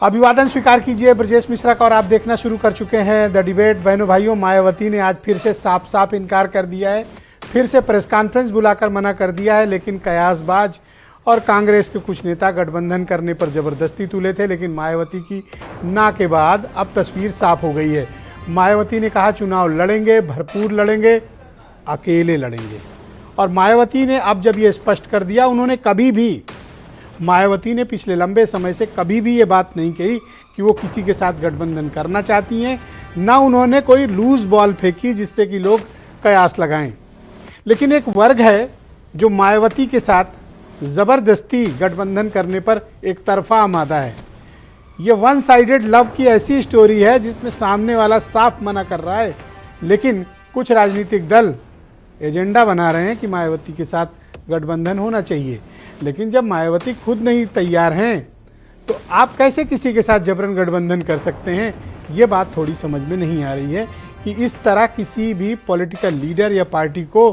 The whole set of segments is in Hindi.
अभिवादन स्वीकार कीजिए ब्रजेश मिश्रा का और आप देखना शुरू कर चुके हैं द डिबेट। बहनों भाइयों, मायावती ने आज फिर से साफ साफ इनकार कर दिया है, फिर से प्रेस कॉन्फ्रेंस बुलाकर मना कर दिया है। लेकिन कयासबाज और कांग्रेस के कुछ नेता गठबंधन करने पर ज़बरदस्ती तुले थे, लेकिन मायावती की ना के बाद अब तस्वीर साफ हो गई है। मायावती ने कहा चुनाव लड़ेंगे, भरपूर लड़ेंगे, अकेले लड़ेंगे। और मायावती ने अब जब ये स्पष्ट कर दिया, उन्होंने कभी भी, मायावती ने पिछले लंबे समय से कभी भी ये बात नहीं कही कि वो किसी के साथ गठबंधन करना चाहती हैं, ना उन्होंने कोई लूज बॉल फेंकी जिससे कि लोग कयास लगाएं। लेकिन एक वर्ग है जो मायावती के साथ ज़बरदस्ती गठबंधन करने पर एक तरफा आमादा है। ये वन साइडेड लव की ऐसी स्टोरी है जिसमें सामने वाला साफ मना कर रहा है, लेकिन कुछ राजनीतिक दल एजेंडा बना रहे हैं कि मायावती के साथ गठबंधन होना चाहिए। लेकिन जब मायावती खुद नहीं तैयार हैं तो आप कैसे किसी के साथ जबरन गठबंधन कर सकते हैं? ये बात थोड़ी समझ में नहीं आ रही है कि इस तरह किसी भी पॉलिटिकल लीडर या पार्टी को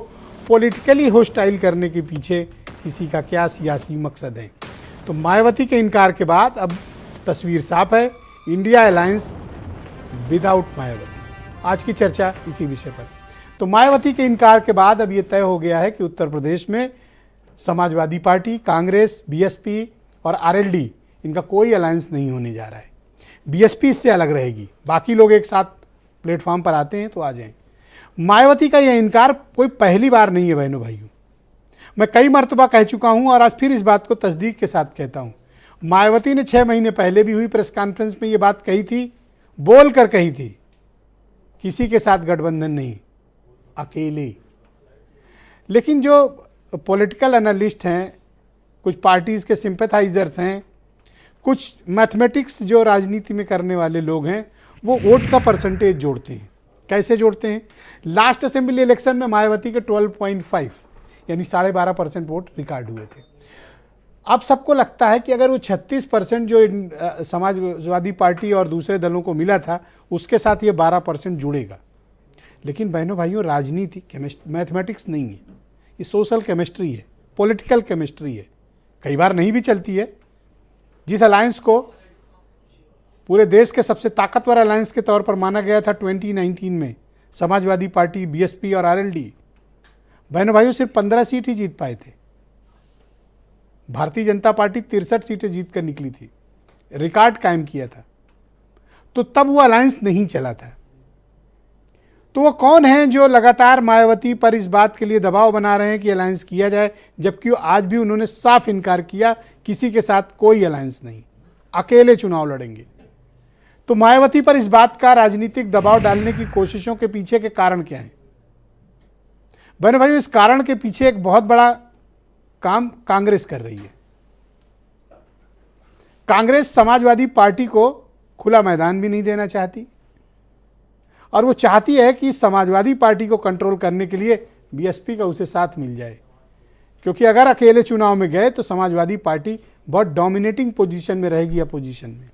पॉलिटिकली होस्टाइल करने के पीछे किसी का क्या सियासी मकसद है। तो मायावती के इनकार के बाद अब तस्वीर साफ है, इंडिया अलायंस विदाउट मायावती। आज की चर्चा इसी विषय पर। तो मायावती के इनकार के बाद अब ये तय हो गया है कि उत्तर प्रदेश में समाजवादी पार्टी, कांग्रेस, बीएसपी और आरएलडी, इनका कोई अलायंस नहीं होने जा रहा है। बीएसपी इससे अलग रहेगी, बाकी लोग एक साथ प्लेटफॉर्म पर आते हैं तो आ जाएं। मायावती का यह इनकार कोई पहली बार नहीं है बहनों भाइयों। मैं कई मरतबा कह चुका हूं और आज फिर इस बात को तस्दीक के साथ कहता हूं। मायावती ने 6 महीने पहले भी हुई प्रेस कॉन्फ्रेंस में ये बात कही थी, बोल कर कही थी, किसी के साथ गठबंधन नहीं, अकेले। लेकिन जो पॉलिटिकल एनालिस्ट हैं, कुछ पार्टीज़ के सिंपैथाइजर्स हैं, कुछ मैथमेटिक्स जो राजनीति में करने वाले लोग हैं, वो वोट का परसेंटेज जोड़ते हैं। कैसे जोड़ते हैं? लास्ट असेंबली इलेक्शन में मायावती के 12.5 यानी 12.5% वोट रिकॉर्ड हुए थे। अब सबको लगता है कि अगर वो 36% जो समाजवादी पार्टी और दूसरे दलों को मिला था, उसके साथ ये 12% जुड़ेगा। लेकिन बहनों भाइयों, राजनीति मैथमेटिक्स नहीं है, ये सोशल केमिस्ट्री है, पॉलिटिकल केमिस्ट्री है। कई बार नहीं भी चलती है। जिस अलायंस को पूरे देश के सबसे ताकतवर अलायंस के तौर पर माना गया था 2019 में, समाजवादी पार्टी, बीएसपी और आरएलडी, बहनों भाइयों सिर्फ 15 सीट ही जीत पाए थे। भारतीय जनता पार्टी 63 सीटें जीत कर निकली थी, रिकॉर्ड कायम किया था। तो तब वो अलायंस नहीं चला था। तो वो कौन हैं जो लगातार मायावती पर इस बात के लिए दबाव बना रहे हैं कि अलायंस किया जाए, जबकि आज भी उन्होंने साफ इनकार किया, किसी के साथ कोई अलायंस नहीं, अकेले चुनाव लड़ेंगे। तो मायावती पर इस बात का राजनीतिक दबाव डालने की कोशिशों के पीछे के कारण क्या हैं? बहनों भाइयों, इस कारण के पीछे एक बहुत बड़ा काम कांग्रेस कर रही है। कांग्रेस समाजवादी पार्टी को खुला मैदान भी नहीं देना चाहती और वो चाहती है कि समाजवादी पार्टी को कंट्रोल करने के लिए बीएसपी का उसे साथ मिल जाए, क्योंकि अगर अकेले चुनाव में गए तो समाजवादी पार्टी बहुत डोमिनेटिंग पोजीशन में रहेगी अपोजिशन में।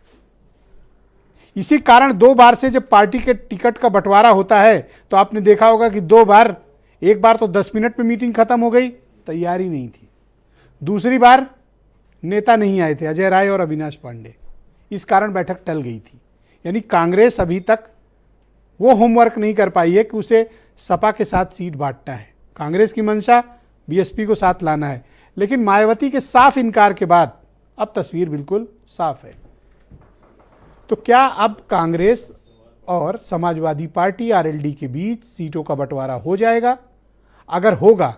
इसी कारण 2 बार से जब पार्टी के टिकट का बंटवारा होता है तो आपने देखा होगा कि 2 बार, एक बार तो 10 मिनट में मीटिंग खत्म हो गई, तैयारी नहीं थी। दूसरी बार नेता नहीं आए थे, अजय राय और अविनाश पांडे, इस कारण बैठक टल गई थी। यानी कांग्रेस अभी तक वो होमवर्क नहीं कर पाई है कि उसे सपा के साथ सीट बांटना है। कांग्रेस की मंशा बीएसपी को साथ लाना है। लेकिन मायावती के साफ इनकार के बाद अब तस्वीर बिल्कुल साफ है। तो क्या अब कांग्रेस और समाजवादी पार्टी आरएलडी के बीच सीटों का बंटवारा हो जाएगा? अगर होगा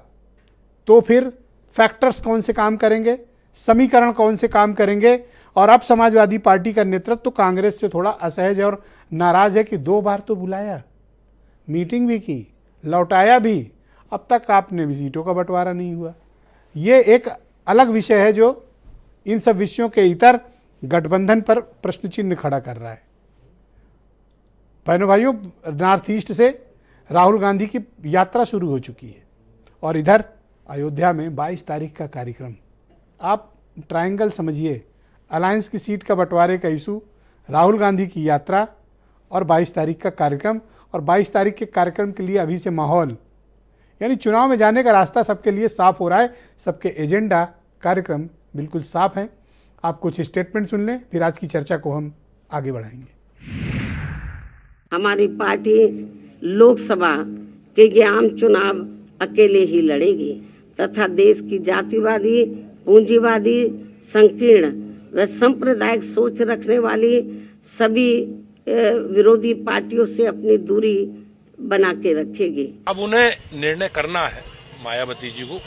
तो फिर फैक्टर्स कौन से काम करेंगे, समीकरण कौन से काम करेंगे? और अब समाजवादी पार्टी का नेतृत्व तो कांग्रेस से थोड़ा असहज और नाराज है कि 2 बार तो बुलाया, मीटिंग भी की, लौटाया भी, अब तक आपने भी सीटों का बंटवारा नहीं हुआ। ये एक अलग विषय है जो इन सब विषयों के इतर गठबंधन पर प्रश्न चिन्ह खड़ा कर रहा है। बहनों भाइयों, नॉर्थ ईस्ट से राहुल गांधी की यात्रा शुरू हो चुकी है और इधर अयोध्या में 22 तारीख का कार्यक्रम। आप ट्रायंगल समझिए, अलायंस की सीट का बंटवारे का इशू, राहुल गांधी की यात्रा और 22 तारीख का कार्यक्रम। और 22 तारीख के कार्यक्रम के लिए अभी से माहौल, यानी चुनाव में जाने का रास्ता सबके लिए साफ हो रहा है। सबके एजेंडा, कार्यक्रम बिल्कुल साफ हैं। आप कुछ स्टेटमेंट सुन लें, फिर आज की चर्चा को हम आगे बढ़ाएंगे। हमारी पार्टी लोकसभा के ये आम चुनाव अकेले ही लड़ेगी तथा देश की जातिवादी, पूंजीवादी, संकीर्ण व सांप्रदायिक सोच रखने वाली सभी विरोधी पार्टियों से अपनी दूरी बना के रखेगी। अब उन्हें निर्णय करना है मायावती जी को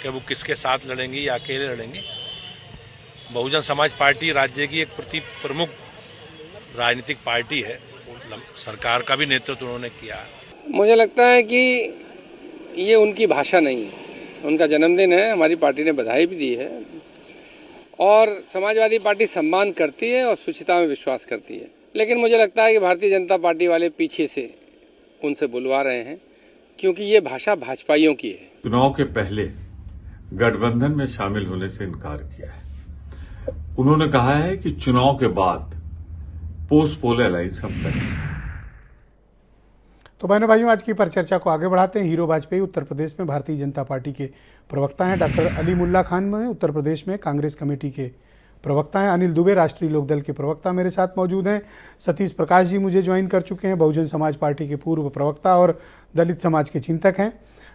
कि वो किसके साथ लड़ेंगी या अकेले लड़ेंगी। बहुजन समाज पार्टी राज्य की एक प्रमुख राजनीतिक पार्टी है, सरकार का भी नेतृत्व उन्होंने किया है। मुझे लगता है कि ये उनकी भाषा नहीं है, उनका जन्मदिन है, हमारी पार्टी ने बधाई भी दी है और समाजवादी पार्टी सम्मान करती है और शुचिता में विश्वास करती है। लेकिन मुझे लगता है कि भारतीय जनता पार्टी वाले पीछे से उनसे बुलवा रहे हैं क्योंकि ये भाषा भाजपाइयों की है। चुनाव के पहले गठबंधन में शामिल होने से इनकार किया है। उन्होंने कहा है कि चुनाव के बाद पोस्ट पोल अलायंस हम करेंगे। तो बहनों भाइयों, आज की परिचर्चा को आगे बढ़ाते हैं। हीरो वाजपेयी उत्तर प्रदेश में भारतीय जनता पार्टी के प्रवक्ता हैं। डॉक्टर अली मुल्ला खान में उत्तर प्रदेश में कांग्रेस कमेटी के प्रवक्ता हैं। अनिल दुबे राष्ट्रीय लोकदल के प्रवक्ता मेरे साथ मौजूद हैं। सतीश प्रकाश जी मुझे ज्वाइन कर चुके हैं, बहुजन समाज पार्टी के पूर्व प्रवक्ता और दलित समाज के चिंतक हैं।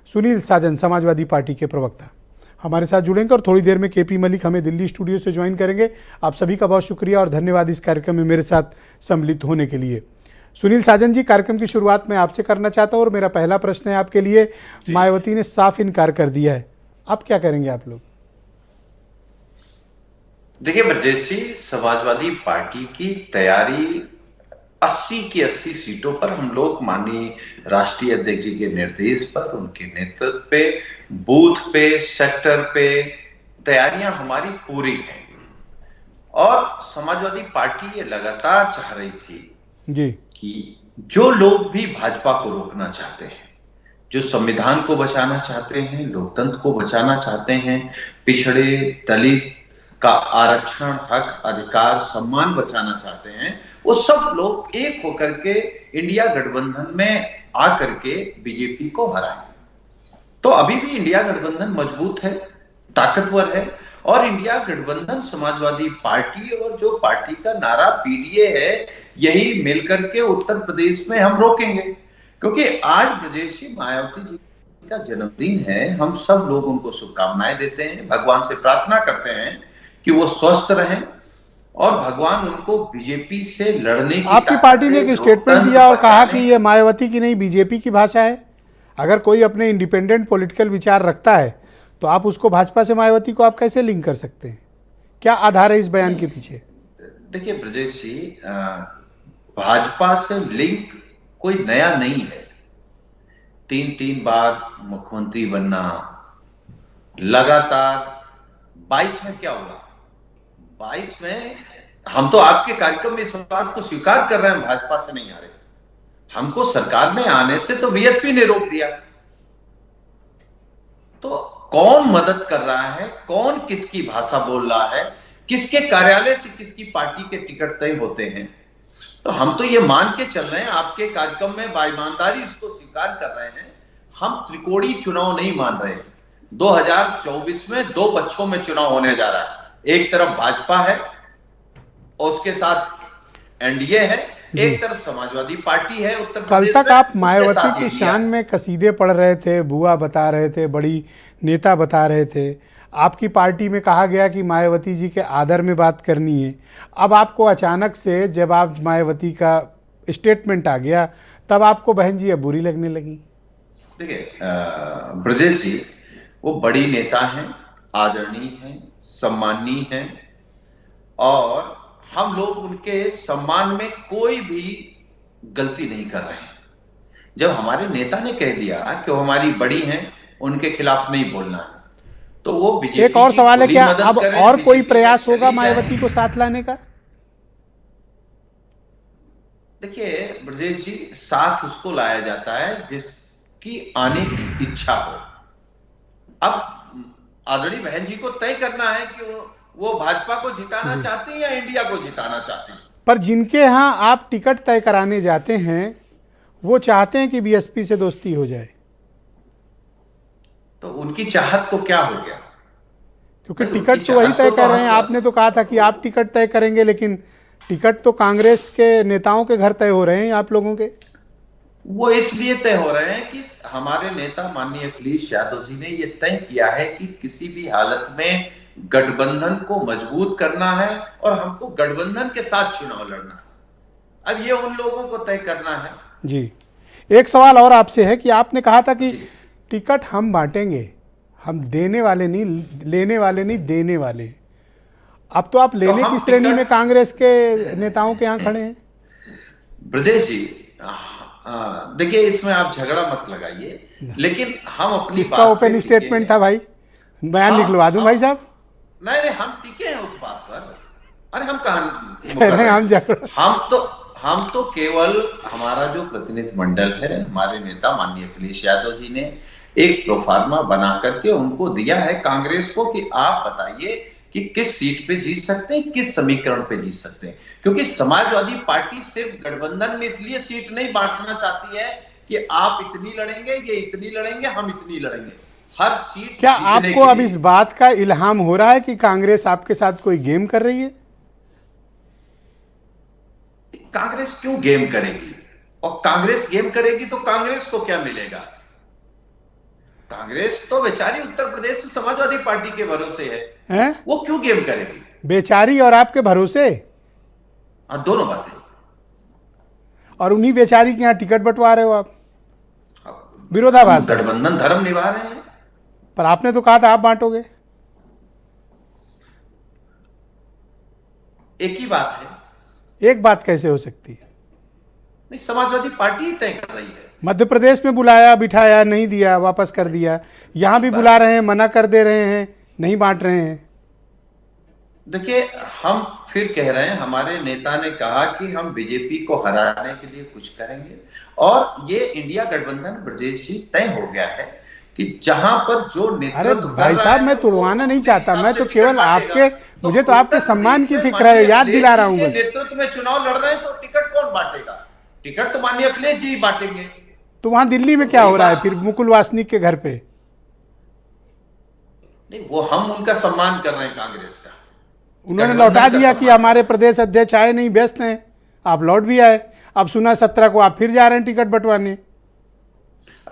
सुनील साजन समाजवादी पार्टी के प्रवक्ता हमारे साथ जुड़ेंगे और थोड़ी देर में केपी मलिक हमें दिल्ली स्टूडियो से ज्वाइन करेंगे। आप सभी का बहुत शुक्रिया और धन्यवाद इस कार्यक्रम में मेरे साथ सम्मिलित होने के लिए। सुनील साजन जी, कार्यक्रम की शुरुआत मैं आपसे करना चाहता हूं और मेरा पहला प्रश्न है आपके लिए। मायावती ने साफ इनकार कर दिया है, आप क्या करेंगे आप लोग? देखिए ब्रजेश जी, समाजवादी पार्टी की तैयारी 80 की 80 सीटों पर हम लोग माननीय राष्ट्रीय अध्यक्ष जी के निर्देश पर, उनके नेतृत्व पे, बूथ पे, सेक्टर पे तैयारियां हमारी पूरी हैं। और समाजवादी पार्टी ये लगातार चाह रही थी जी कि जो लोग भी भाजपा को रोकना चाहते हैं, जो संविधान को बचाना चाहते हैं, लोकतंत्र को बचाना चाहते हैं, पिछड़े दलित का आरक्षण, हक, अधिकार, सम्मान बचाना चाहते हैं, वो सब लोग एक होकर के इंडिया गठबंधन में आकर के बीजेपी को हराएं। तो अभी भी इंडिया गठबंधन मजबूत है, ताकतवर है और इंडिया गठबंधन समाजवादी पार्टी और जो पार्टी का नारा पीडीए है, यही मिलकर के उत्तर प्रदेश में हम रोकेंगे। क्योंकि आज ब्रजेश जी, मायावती जी का जन्मदिन है, हम सब लोग उनको शुभकामनाएं देते हैं, भगवान से प्रार्थना करते हैं कि वो स्वस्थ रहें और भगवान उनको बीजेपी से लड़ने की। आपकी पार्टी ने एक स्टेटमेंट दिया और कहा कि ये मायावती की नहीं बीजेपी की भाषा है। अगर कोई अपने इंडिपेंडेंट पॉलिटिकल विचार रखता है तो आप उसको भाजपा से मायावती को आप कैसे लिंक कर सकते हैं? क्या आधार है इस बयान के पीछे? देखिए ब्रजेश जी, भाजपा से लिंक कोई नया नहीं है। 3 बार मुख्यमंत्री बनना, लगातार 22 में क्या हुआ? 22 में हम तो आपके कार्यक्रम में इस बात को स्वीकार कर रहे हैं, भाजपा से नहीं आ रहे। हमको सरकार में आने से तो बीएसपी ने रोक दिया। तो कौन मदद कर रहा है, कौन किसकी भाषा बोल रहा है, किसके कार्यालय से किसकी पार्टी के टिकट तय होते हैं? तो हम तो ये मान के चल रहे हैं, आपके कार्यक्रम में बाईमानदारी इसको स्वीकार कर रहे हैं, हम त्रिकोणीय चुनाव नहीं मान रहे। 2024 में 2 पक्षों में चुनाव होने जा रहा है। एक तरफ भाजपा है और उसके साथ एनडीए है, एक तरफ समाजवादी पार्टी है उत्तर प्रदेश। कल तक आप मायावती की शान में कसीदे पढ़ रहे थे, बुआ बता रहे थे, बड़ी नेता बता रहे थे। आपकी पार्टी में कहा गया कि मायावती जी के आदर में बात करनी है। अब आपको अचानक से जब आप मायावती का स्टेटमेंट आ गया तब आपको बहन जी अब बुरी लगने लगी? देखिए ब्रजेश जी, वो बड़ी नेता हैं, आदरणीय हैं, सम्माननीय हैं और हम लोग उनके सम्मान में कोई भी गलती नहीं कर रहे हैं। जब हमारे नेता ने कह दिया कि वो हमारी बड़ी हैं, उनके खिलाफ नहीं बोलना है, तो वो बीजेपी एक और सवाल है, क्या अब और कोई प्रयास होगा मायावती को साथ लाने का? देखिए ब्रजेश जी, साथ उसको लाया जाता है जिसकी आने की इच्छा हो। अब आदरणीय बहन जी को तय करना है कि वो भाजपा को जिताना चाहते हैं या इंडिया को जिताना चाहते हैं। पर जिनके यहाँ आप टिकट तय कराने जाते हैं वो चाहते हैं कि बीएसपी से दोस्ती हो जाए, तो उनकी चाहत को क्या हो गया? क्योंकि नहीं, टिकट उनकी तो वही चाहत तय तो कर रहे हैं। हम- आपने तो कहा था कि आप टिकट तय करेंगे, लेकिन टिकट तो कांग्रेस के नेताओं के घर तय हो रहे हैं आप लोगों के। वो इसलिए तय हो रहे हैं कि हमारे नेता माननीय अखिलेश यादव जी ने ये तय किया है कि किसी भी हालत में गठबंधन को मजबूत करना है और हमको गठबंधन के साथ चुनाव लड़ना है। अब ये उन लोगों को तय करना है। जी, एक सवाल और आपसे है कि आपने कहा था कि जी। टिकट हम बांटेंगे, हम देने वाले नहीं, लेने वाले नहीं, देने वाले। अब तो आप लेने हम की श्रेणी टिकट- में कांग्रेस के नेताओं के यहाँ खड़े हैं। ब्रजेश जी, देखिए इसमें आप झगड़ा मत लगाइए, लेकिन हम अपनी किसका बात पे ओपन टिके स्टेटमेंट हैं। था भाई? बयान हम- निकलवा दूं हम- भाई साहब? नहीं, हम टिके हैं उस बात पर। अरे हम कहा कह रहे हैं हम झगड़ा। हम तो केवल हमारा जो प्रतिनिधि मंडल है, हमारे नेता माननीय अखिलेश यादव जी ने एक प्रोफार्मा बना करके उनको दिया है कांग्रेस को कि आप बताइए कि किस सीट पे जीत सकते हैं, किस समीकरण पे जीत सकते हैं। क्योंकि समाजवादी पार्टी सिर्फ गठबंधन में इसलिए सीट नहीं बांटना चाहती है कि आप इतनी लड़ेंगे, ये इतनी लड़ेंगे, हम इतनी लड़ेंगे। हर सीट क्या जीतने आपको के अब लिए- इस बात का इल्हाम हो रहा है कि कांग्रेस आपके साथ कोई गेम कर रही है? कांग्रेस क्यों गेम करेगी? और कांग्रेस गेम करेगी तो कांग्रेस को क्या मिलेगा? कांग्रेस तो बेचारी उत्तर प्रदेश में समाजवादी पार्टी के भरोसे है, हैं? वो क्यों गेम करेगी? बेचारी और आपके भरोसे, हाँ, दोनों बातें। और उन्हीं बेचारी के यहाँ टिकट बंटवा रहे हो आप। अब विरोधाभास है। गठबंधन धर्म निभा रहे हैं। पर आपने तो कहा था आप बांटोगे। एक ही बात है। एक बात कैसे हो सकती है? नहीं, समाजवादी पार्टी ही तय कर रही है। मध्य प्रदेश में बुलाया, बिठाया, नहीं दिया, वापस कर दिया। यहाँ भी बुला रहे हैं, मना कर दे रहे हैं, नहीं बांट रहे हैं। देखिए, हम फिर कह रहे हैं, हमारे नेता ने कहा कि हम बीजेपी को हराने के लिए कुछ करेंगे, और ये इंडिया गठबंधन ब्रजेश जी तय हो गया है कि जहां पर जो अरे नेतृत्व कर भाई रहा साहब, है, मैं वो तुड़वाना नहीं उसी चाहता, हिसाब मैं से तो टिकट केवल बांटेगा। आपके, मुझे तो आपके उत्तर सम्मान की प्रदेश में फिक्र है, माननीय याद दिला रहा हूं अखिलेश जी बस। के नेतृत्व में चुनाव लड़ रहे हैं, तो टिकट कौन बांटेगा? टिकट तो माननीय अखिलेश जी ही बांटेंगे। तो वहां दिल्ली में क्या हो रहा है फिर मुकुल वासनिक के घर पे? नहीं, वो हम उनका सम्मान कर रहे हैं कांग्रेस का। उन्होंने गठबंधन लौटा का दिया कि सम्मान। हमारे प्रदेश अध्यक्ष आए नहीं, व्यस्त हैं। आप लौट भी आए। अब सुना 17 को आप फिर जा रहे हैं टिकट बंटवाने।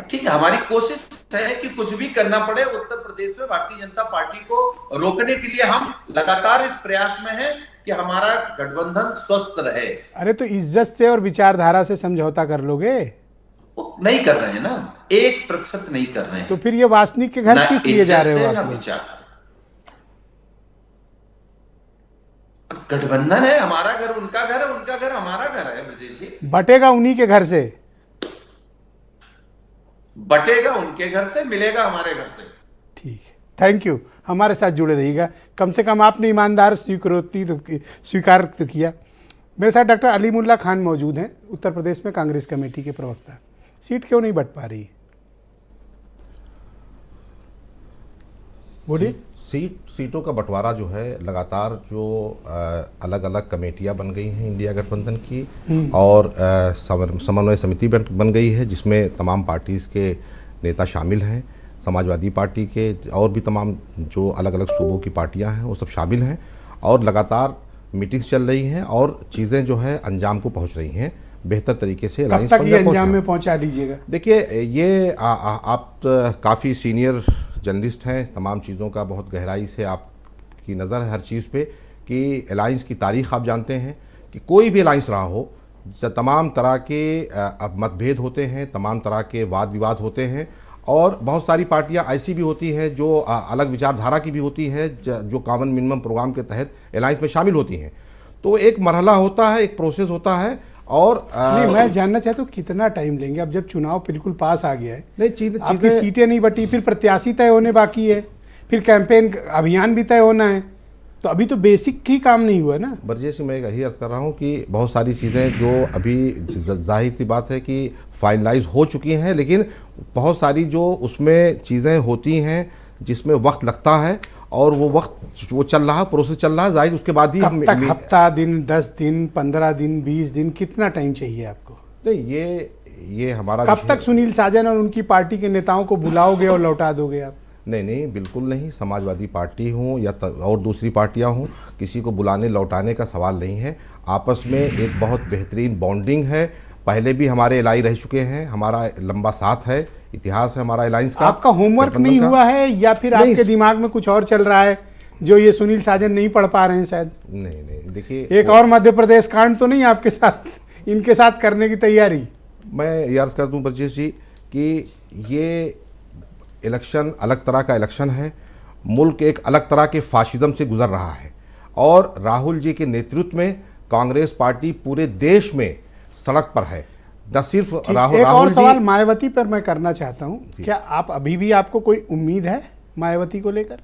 ठीक है, हमारी कोशिश है कि कुछ भी करना पड़े, उत्तर प्रदेश में भारतीय जनता पार्टी को रोकने के लिए हम लगातार इस प्रयास में हैं कि हमारा गठबंधन स्वस्थ रहे। अरे तो इज्जत से और विचारधारा से समझौता कर लोगे? वो नहीं कर रहे हैं ना, 1% नहीं कर रहे हैं। तो फिर ये वासनिक के घर ना किस लिए जा इज्जत रहे से, हो ना आप लोग? विचार। गठबंधन है, हमारा घर उनका घर है, उनका घर हमारा घर है ब्रजेश जी। बटेगा उन्हीं के घर से। बटेगा उनके घर से, मिलेगा हमारे घर से। ठीक है, थैंक यू, हमारे साथ जुड़े रहिएगा। कम से कम आपने ईमानदार स्वीकार तो किया। मेरे साथ डॉक्टर अलीमुल्ला खान मौजूद हैं, उत्तर प्रदेश में कांग्रेस कमेटी के प्रवक्ता। सीट क्यों नहीं बंट पा रही? बोलिए। सीटों का बंटवारा जो है, लगातार जो अलग अलग कमेटियां बन गई हैं इंडिया गठबंधन की, और समन्वय समिति बन गई है, जिसमें तमाम पार्टीज़ के नेता शामिल हैं। समाजवादी पार्टी के और भी तमाम जो अलग अलग सूबों की पार्टियां हैं वो सब शामिल हैं, और लगातार मीटिंग्स चल रही हैं, और चीज़ें जो है अंजाम को पहुंच रही हैं बेहतर तरीके से। कब तक ये अंजाम में पहुंचा दीजिएगा? देखिए, ये आप काफ़ी सीनियर जर्नलिस्ट हैं, तमाम चीज़ों का बहुत गहराई से आपकी नज़र है हर चीज़ पे, कि अलायंस की तारीख़ आप जानते हैं कि कोई भी अलायंस रहा हो, तमाम तरह के मतभेद होते हैं, तमाम तरह के वाद विवाद होते हैं, और बहुत सारी पार्टियां ऐसी भी होती हैं जो अलग विचारधारा की भी होती हैं, जो कॉमन मिनिमम प्रोग्राम के तहत अलायंस में शामिल होती हैं। तो एक मरहला होता है, एक प्रोसेस होता है। और नहीं, मैं जानना चाहता हूँ कितना टाइम लेंगे? अब जब चुनाव बिल्कुल पास आ गया है, नहीं, आपकी सीटें नहीं बटी, फिर प्रत्याशी तय होने बाकी है, फिर कैंपेन अभियान भी तय होना है, तो अभी तो बेसिक ही काम नहीं हुआ ना। ब्रजेश, मैं यही अर्ज कर रहा हूँ कि बहुत सारी चीज़ें जो अभी जाहिर सी बात है कि फाइनलाइज हो चुकी हैं, लेकिन बहुत सारी जो उसमें चीज़ें होती हैं जिसमें वक्त लगता है, और वो वक्त वो चल रहा, प्रोसेस चल रहा है, जाहिर उसके बाद ही कब तक? हफ्ता दिन, 10 दिन, 15 दिन, 20 दिन, कितना टाइम चाहिए आपको? नहीं, ये हमारा कब तक सुनील साजन और उनकी पार्टी के नेताओं को बुलाओगे और लौटा दोगे आप? नहीं, बिल्कुल नहीं। समाजवादी पार्टी हूँ या और दूसरी पार्टियाँ हूँ, किसी को बुलाने लौटाने का सवाल नहीं है। आपस में एक बहुत बेहतरीन बॉन्डिंग है। पहले भी हमारे एलाई रह चुके हैं, हमारा लंबा साथ है, इतिहास है हमारा अलायंस का। आपका होमवर्क नहीं हुआ है या फिर नहीं, आपके दिमाग में कुछ और चल रहा है जो ये सुनील साजन नहीं पढ़ पा रहे हैं शायद? नहीं, देखिए एक और मध्य प्रदेश कांड तो नहीं आपके साथ, इनके साथ करने की तैयारी? मैं ये अर्ज कर दूं ब्रजेश जी कि ये इलेक्शन अलग तरह का इलेक्शन है। मुल्क एक अलग तरह के फाशिज्म से गुजर रहा है और राहुल जी के नेतृत्व में कांग्रेस पार्टी पूरे देश में सड़क पर है। न सिर्फ एक राहुल और जी। सवाल मायावती पर मैं करना चाहता हूं, क्या आप अभी भी आपको कोई उम्मीद है मायावती को लेकर?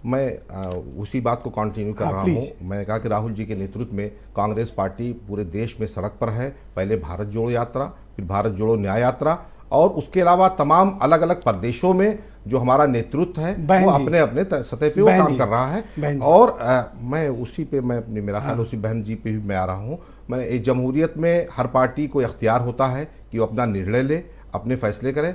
मैं उसी बात को कंटिन्यू कर रहा हूँ। मैंने कहा कि राहुल जी के नेतृत्व में कांग्रेस पार्टी पूरे देश में सड़क पर है। पहले भारत जोड़ो यात्रा, फिर भारत जोड़ो न्याय यात्रा, और उसके अलावा तमाम अलग अलग प्रदेशों में जो हमारा नेतृत्व है वो अपने अपने सतह पे वो काम कर रहा है। और मैं उसी पे मैं अपनी मेरा ख्याल उसी बहन जी पे भी मैं आ रहा हूँ। मैंने एक जमहूरियत में हर पार्टी को इख्तियार होता है कि वो अपना निर्णय ले, अपने फैसले करें।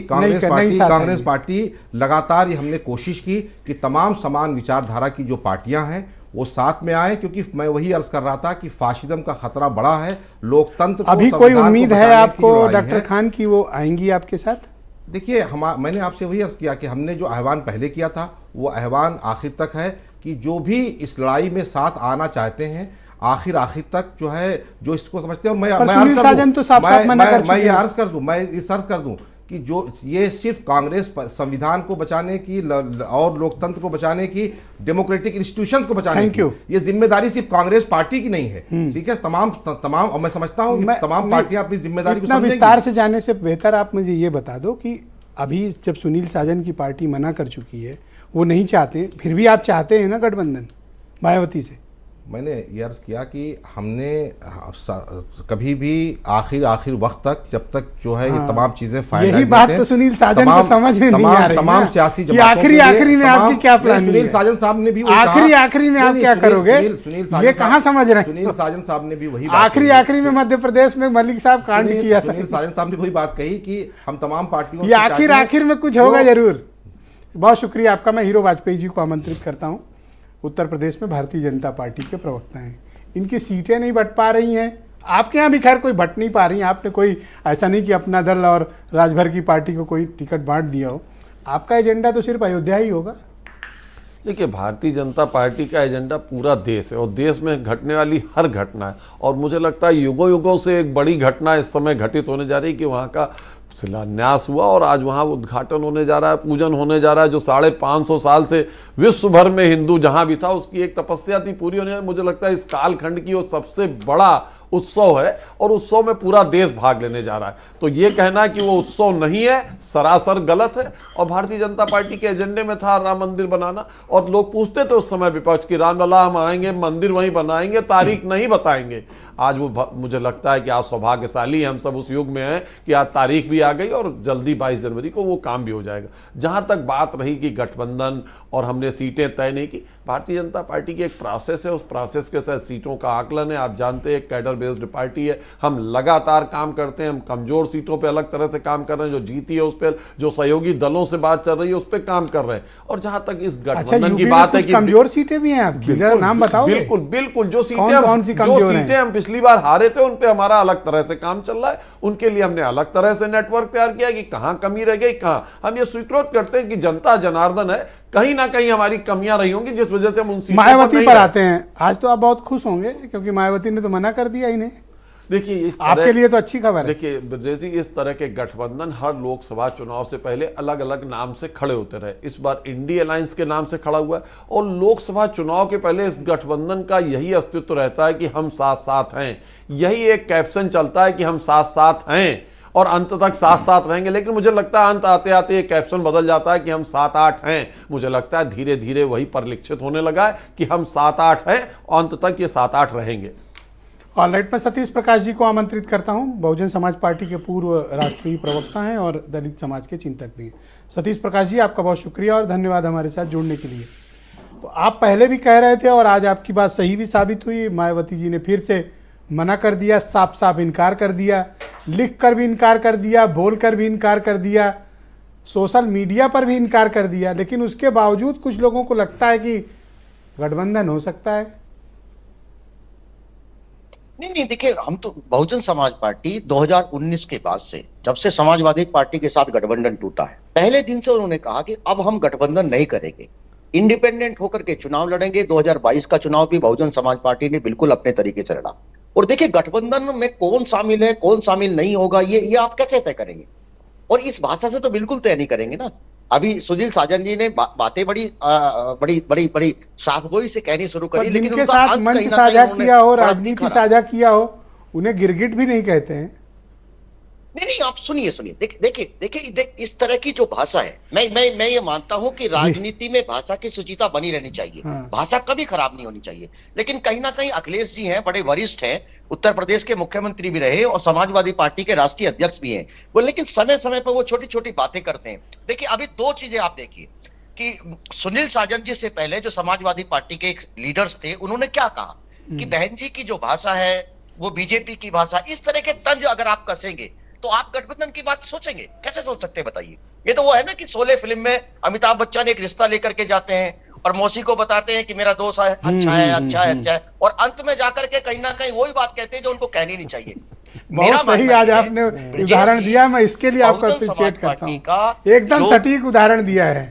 कांग्रेस पार्टी लगातार ये हमने कोशिश की कि तमाम समान विचारधारा की जो पार्टियां हैं वो साथ में आए, क्योंकि मैं वही अर्ज कर रहा था कि फाशिज्म का खतरा बड़ा है। लोकतंत्र को, अभी कोई उम्मीद है आपको डॉक्टर खान की वो आएंगी आपके साथ? देखिए, मैंने आपसे वही अर्ज किया कि हमने जो आह्वान पहले किया था वो आह्वान आखिर तक है कि जो भी इस लड़ाई में साथ आना चाहते हैं आखिर तक जो है, जो इसको समझते हैं। मैं ये अर्ज कर दूं कि जो ये सिर्फ कांग्रेस संविधान को बचाने की और लोकतंत्र को बचाने की, डेमोक्रेटिक इंस्टीट्यूशन को बचाने की ये जिम्मेदारी सिर्फ कांग्रेस पार्टी की नहीं है। ठीक है, तमाम और मैं समझता हूं तमाम पार्टियां अपनी जिम्मेदारी को समझेंगी। विस्तार से जाने से बेहतर आप मुझे ये बता दो कि अभी जब सुनील साजन की पार्टी मना कर चुकी है, वो नहीं चाहते, फिर भी आप चाहते हैं ना गठबंधन मायावती से? मैंने ये अर्ज किया कि हमने कभी भी आखिर वक्त तक, जब तक जो है ये तमाम चीजें फाइनल, यही बात तो सुनील साजन को समझ में नहीं आ रही। तमाम सियासी आखिरी में आपकी क्या प्लान? सुनील साजन साहब ने भी आखिरी में आप क्या करोगे? ये कहाँ समझ रहे हैं? सुनील साजन साहब ने भी वही आखिरी में मध्य प्रदेश में मलिक साहब कांड किया था। सुनील साजन साहब ने वही बात कही कि हम तमाम पार्टियों ये आखिर में कुछ होगा जरूर। बहुत शुक्रिया आपका। मैं हीरो वाजपेयी जी को आमंत्रित करता हूँ। उत्तर प्रदेश में भारतीय जनता पार्टी के प्रवक्ता हैं, इनकी सीटें नहीं बट पा रही हैं। आपके यहाँ भी खैर कोई बट नहीं पा रही। आपने कोई ऐसा नहीं कि अपना दल और राजभर की पार्टी को कोई टिकट बांट दिया हो। आपका एजेंडा तो सिर्फ अयोध्या ही होगा। देखिए, भारतीय जनता पार्टी का एजेंडा पूरा देश है और देश में घटने वाली हर घटना है, और मुझे लगता है युगों से एक बड़ी घटना इस समय घटित होने जा रही है कि वहाँ का शिलान्यास हुआ और आज वहाँ उद्घाटन होने जा रहा है, पूजन होने जा रहा है। जो 550 साल से विश्व भर में हिंदू जहाँ भी था उसकी एक तपस्या थी, पूरी होने जा रही है। मुझे लगता है इस कालखंड की वो सबसे बड़ा उत्सव है और उत्सव में पूरा देश भाग लेने जा रहा है। तो ये कहना कि वो उत्सव नहीं है सरासर गलत है। और भारतीय जनता पार्टी के एजेंडे में था राम मंदिर बनाना, और लोग पूछते थे उस समय विपक्ष की, रामलला हम आएंगे, मंदिर वहीं बनाएंगे, तारीख नहीं बताएंगे। आज वो मुझे लगता है कि आज सौभाग्यशाली हम सब उस युग में हैं कि आज तारीख भी आ गई और जल्दी 22 जनवरी को वो काम भी हो जाएगा। जहाँ तक बात रही कि गठबंधन और हमने सीटें तय नहीं की, भारतीय जनता पार्टी की एक प्रोसेस है, उस प्रोसेस के साथ सीटों का आकलन है। आप जानते हैं कैडर बेस्ड पार्टी है, हम लगातार काम करते हैं। हम कमजोर सीटों पे अलग तरह से काम कर रहे हैं, जो जीती है उस पर, जो सहयोगी दलों से बात चल रही है उस पर काम कर रहे हैं। और जहां तक इस गठबंधन की बात है कि कमजोर सीटें भी हैं आपकी, नाम बताओ। बिल्कुल जो सीटें हम पिछली बार हारे थे उन पे हमारा अलग तरह से काम चल रहा है। उनके लिए हमने अलग तरह से नेटवर्क तैयार किया कि कहां कमी रह गई, कहां हम ये स्वीकृत करते हैं कि जनता जनार्दन है, कहीं ना कहीं हमारी कमियां रही होंगी जिस वजह से हम उन मायावती पर आते हैं। आज तो आप बहुत खुश होंगे क्योंकि मायावती ने तो मना कर दिया इन्हें। देखिए, इस आपके लिए तो अच्छी खबर है। देखिए ब्रजेश जी, इस तरह के गठबंधन हर लोकसभा चुनाव से पहले अलग अलग नाम से खड़े होते रहे। इस बार इंडी अलायंस के नाम से खड़ा हुआ है और लोकसभा चुनाव के पहले इस गठबंधन का यही अस्तित्व रहता है कि हम साथ साथ हैं। यही एक कैप्शन चलता है कि हम साथ साथ हैं और अंत तक साथ साथ रहेंगे। लेकिन मुझे लगता है अंत आते आते ये कैप्शन बदल जाता है कि हम 7-8 हैं। मुझे लगता है धीरे धीरे वही परिलक्षित होने लगा है कि हम 7-8 हैं और अंत तक ये 7-8 रहेंगे। ऑलराइट, मैं सतीश प्रकाश जी को आमंत्रित करता हूं। बहुजन समाज पार्टी के पूर्व राष्ट्रीय प्रवक्ता हैं और दलित समाज के चिंतक भी हैं। सतीश प्रकाश जी, आपका बहुत शुक्रिया और धन्यवाद हमारे साथ जुड़ने के लिए। तो आप पहले भी कह रहे थे और आज आपकी बात सही भी साबित हुई। मायावती जी ने फिर से मना कर दिया, साफ साफ इनकार कर दिया, लिख कर भी इनकार कर दिया, बोल कर भी इनकार कर दिया। सोशल मीडिया पर भी इनकार कर दिया, लेकिन उसके बावजूद कुछ लोगों को लगता है कि गठबंधन हो सकता है। नहीं देखिए, हम तो बहुजन समाज पार्टी 2019 के बाद से, जब से समाजवादी पार्टी के साथ गठबंधन टूटा है, पहले दिन से उन्होंने कहा कि अब हम गठबंधन नहीं करेंगे, इंडिपेंडेंट होकर के चुनाव लड़ेंगे। 2022 का चुनाव भी बहुजन समाज पार्टी ने बिल्कुल अपने तरीके से लड़ा। और देखिए, गठबंधन में कौन शामिल है कौन शामिल नहीं होगा, ये आप कैसे तय करेंगे? और इस भाषा से तो बिल्कुल तय नहीं करेंगे ना। अभी सुनील साजन जी ने बातें बड़ी साफगोई से कहनी शुरू करी, लेकिन जिनके उनका साथ अंत मंच कहीं ना साझा कहीं किया हो, उन्होंने राजनीति बड़ा साझा किया हो, उन्हें गिरगिट भी नहीं कहते हैं। नहीं, आप सुनिए, देखिए इस तरह की जो भाषा है, मैं ये मानता हूं कि राजनीति में भाषा की शुचिता बनी रहनी चाहिए। हाँ। भाषा कभी खराब नहीं होनी चाहिए। लेकिन कहीं ना कहीं अखिलेश जी हैं, बड़े वरिष्ठ हैं, उत्तर प्रदेश के मुख्यमंत्री भी रहे और समाजवादी पार्टी के राष्ट्रीय अध्यक्ष भी हैं वो, लेकिन समय समय पर वो छोटी छोटी बातें करते हैं। देखिए, अभी दो चीजें आप देखिए कि सुनील साजन जी से पहले जो समाजवादी पार्टी के लीडर्स थे, उन्होंने क्या कहा कि बहन जी की जो भाषा है वो बीजेपी की भाषा, इस तरह के तंज अगर आप कसेंगे तो आप गठबंधन की बात सोचेंगे? कैसे सोच सकते हैं बताइए? ये तो वो है ना कि शोले फिल्म में अमिताभ बच्चन एक रिश्ता लेकर के जाते हैं और मौसी को बताते हैं कि मेरा दोस्त अच्छा है, और अंत में जाकर के कहीं ना कहीं वही बात कहते हैं जो उनको कहनी नहीं चाहिए। बहुत सही आज आपने उदाहरण दिया, मैं इसके लिए आपका अप्रिशिएट करता हूं। एकदम सटीक उदाहरण दिया है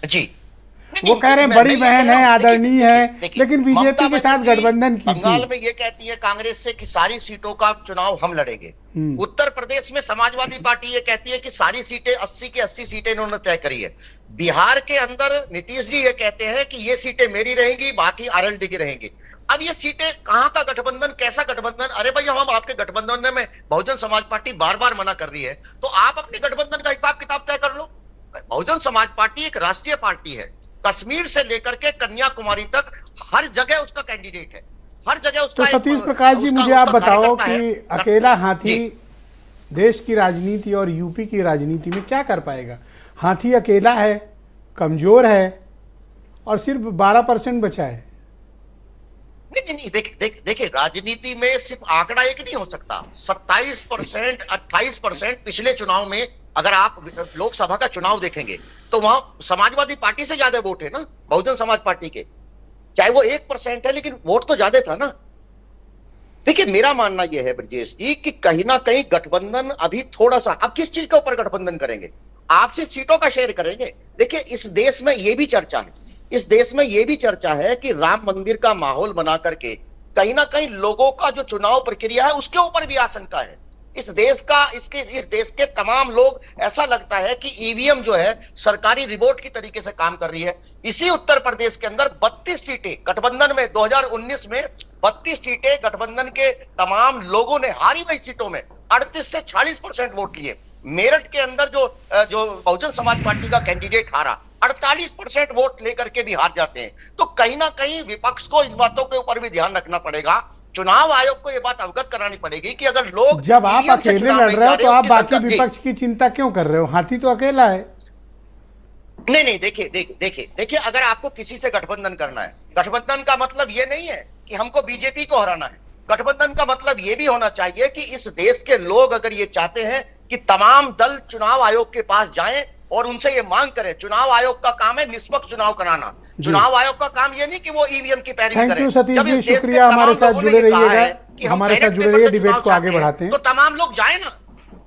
जी। वो कह रहे हैं बड़ी बहन है, आदरणीय है, लेकिन बीजेपी के साथ गठबंधन की बंगाल में ये कहती है कांग्रेस से कि सारी सीटों का चुनाव हम लड़ेंगे। उत्तर प्रदेश में समाजवादी पार्टी ये कहती है कि सारी सीटें 80 की 80 सीटें इन्होंने तय करी है। बिहार के अंदर नीतीश जी ये कहते हैं कि ये सीटें मेरी रहेंगी, बाकी आरएलडी की रहेंगी। अब ये सीटें कहां का गठबंधन, कैसा गठबंधन? अरे भाई, हम आपके गठबंधन में बहुजन समाज पार्टी बार बार मना कर रही है, तो आप अपने गठबंधन का हिसाब किताब तय कर लो। बहुजन समाज पार्टी एक राष्ट्रीय पार्टी है, कश्मीर से लेकर के कन्याकुमारी तक हर जगह उसका कैंडिडेट है, हर जगह उसका। तो सतीश प्रकाश जी, मुझे आप बताओ कि अकेला हाथी देश की राजनीति और यूपी की राजनीति में क्या कर पाएगा? हाथी अकेला है, कमजोर है और सिर्फ 12% बचा है। नहीं, देखिए राजनीति में सिर्फ आंकड़ा एक नहीं हो सकता। 27%, 28% पिछले चुनाव में अगर आप लोकसभा का चुनाव देखेंगे तो वहां समाजवादी पार्टी से ज्यादा वोट है ना, बहुजन समाज पार्टी के, चाहे वो 1% है, लेकिन वोट तो ज्यादा था ना। देखिए, मेरा मानना यह है ब्रजेश जी कि कहीं ना कहीं गठबंधन अभी थोड़ा सा, आप किस चीज के ऊपर गठबंधन करेंगे? आप सिर्फ सीटों का शेयर करेंगे? देखिए, इस देश में यह भी चर्चा है कि राम मंदिर का माहौल बना करके कहीं ना कहीं लोगों का जो चुनाव प्रक्रिया है उसके ऊपर भी आशंका है। इस देश के तमाम लोग, ऐसा लगता है कि ईवीएम जो है सरकारी रिपोर्ट की तरीके से काम कर रही है। इसी उत्तर प्रदेश के अंदर 32 सीटें गठबंधन में 2019 में 32 सीटें गठबंधन के तमाम लोगों ने हारी हुई सीटों में 38 से 40% वोट लिए। मेरठ के अंदर जो बहुजन समाज पार्टी का कैंडिडेट हारा, 48% वोट लेकर के भी हार जाते हैं। तो कहीं ना कहीं विपक्ष को इन बातों के ऊपर भी ध्यान रखना पड़ेगा। चुनाव आयोग को यह बात अवगत करानी पड़ेगी कि अगर लोग, जब आप अकेले लड़ रहे हो तो आप बाकी विपक्ष की चिंता क्यों कर रहे हो? हाथी तो अकेला है। नहीं, देखिए, अगर आपको किसी से गठबंधन करना है, गठबंधन का मतलब यह नहीं है कि हमको बीजेपी को हराना है। गठबंधन का मतलब यह भी होना चाहिए कि इस देश के लोग अगर ये चाहते हैं कि तमाम दल चुनाव आयोग के पास जाएं और उनसे ये मांग करें। चुनाव आयोग का काम है निष्पक्ष चुनाव कराना। चुनाव आयोग का काम ये नहीं कि वो ईवीएम की पैरवी करे। थैंक यू सतीश जी, शुक्रिया, हमारे साथ जुड़े रहिएगा, हमारे साथ जुड़े रहिए, डिबेट को आगे बढ़ाते हैं। तो तमाम लोग जाए ना।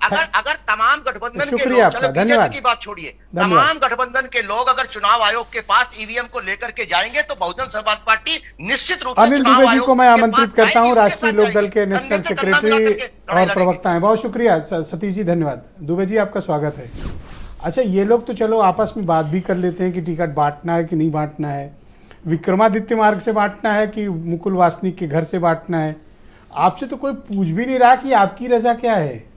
अगर तमाम गठबंधन के लोग, चलो बीजेपी की बात छोड़िए, तमाम गठबंधन के लोग अगर चुनाव आयोग के पास ईवीएम को लेकर के जाएंगे तो बहुजन समाज पार्टी निश्चित रूप से अनिल दुबे जी को मैं आमंत्रित करता हूं, राष्ट्रीय लोकदल के नेशनल सेक्रेटरी और प्रवक्ता हैं। बहुत शुक्रिया सतीश जी, धन्यवाद। दुबे जी, आपका स्वागत है। अच्छा, ये लोग तो चलो आपस में बात भी कर लेते हैं कि टिकट बांटना है कि नहीं बांटना है, विक्रमादित्य मार्ग से बांटना है कि मुकुल वासनिक के घर से बांटना है। आपसे तो कोई पूछ भी नहीं रहा कि आपकी रजा क्या है।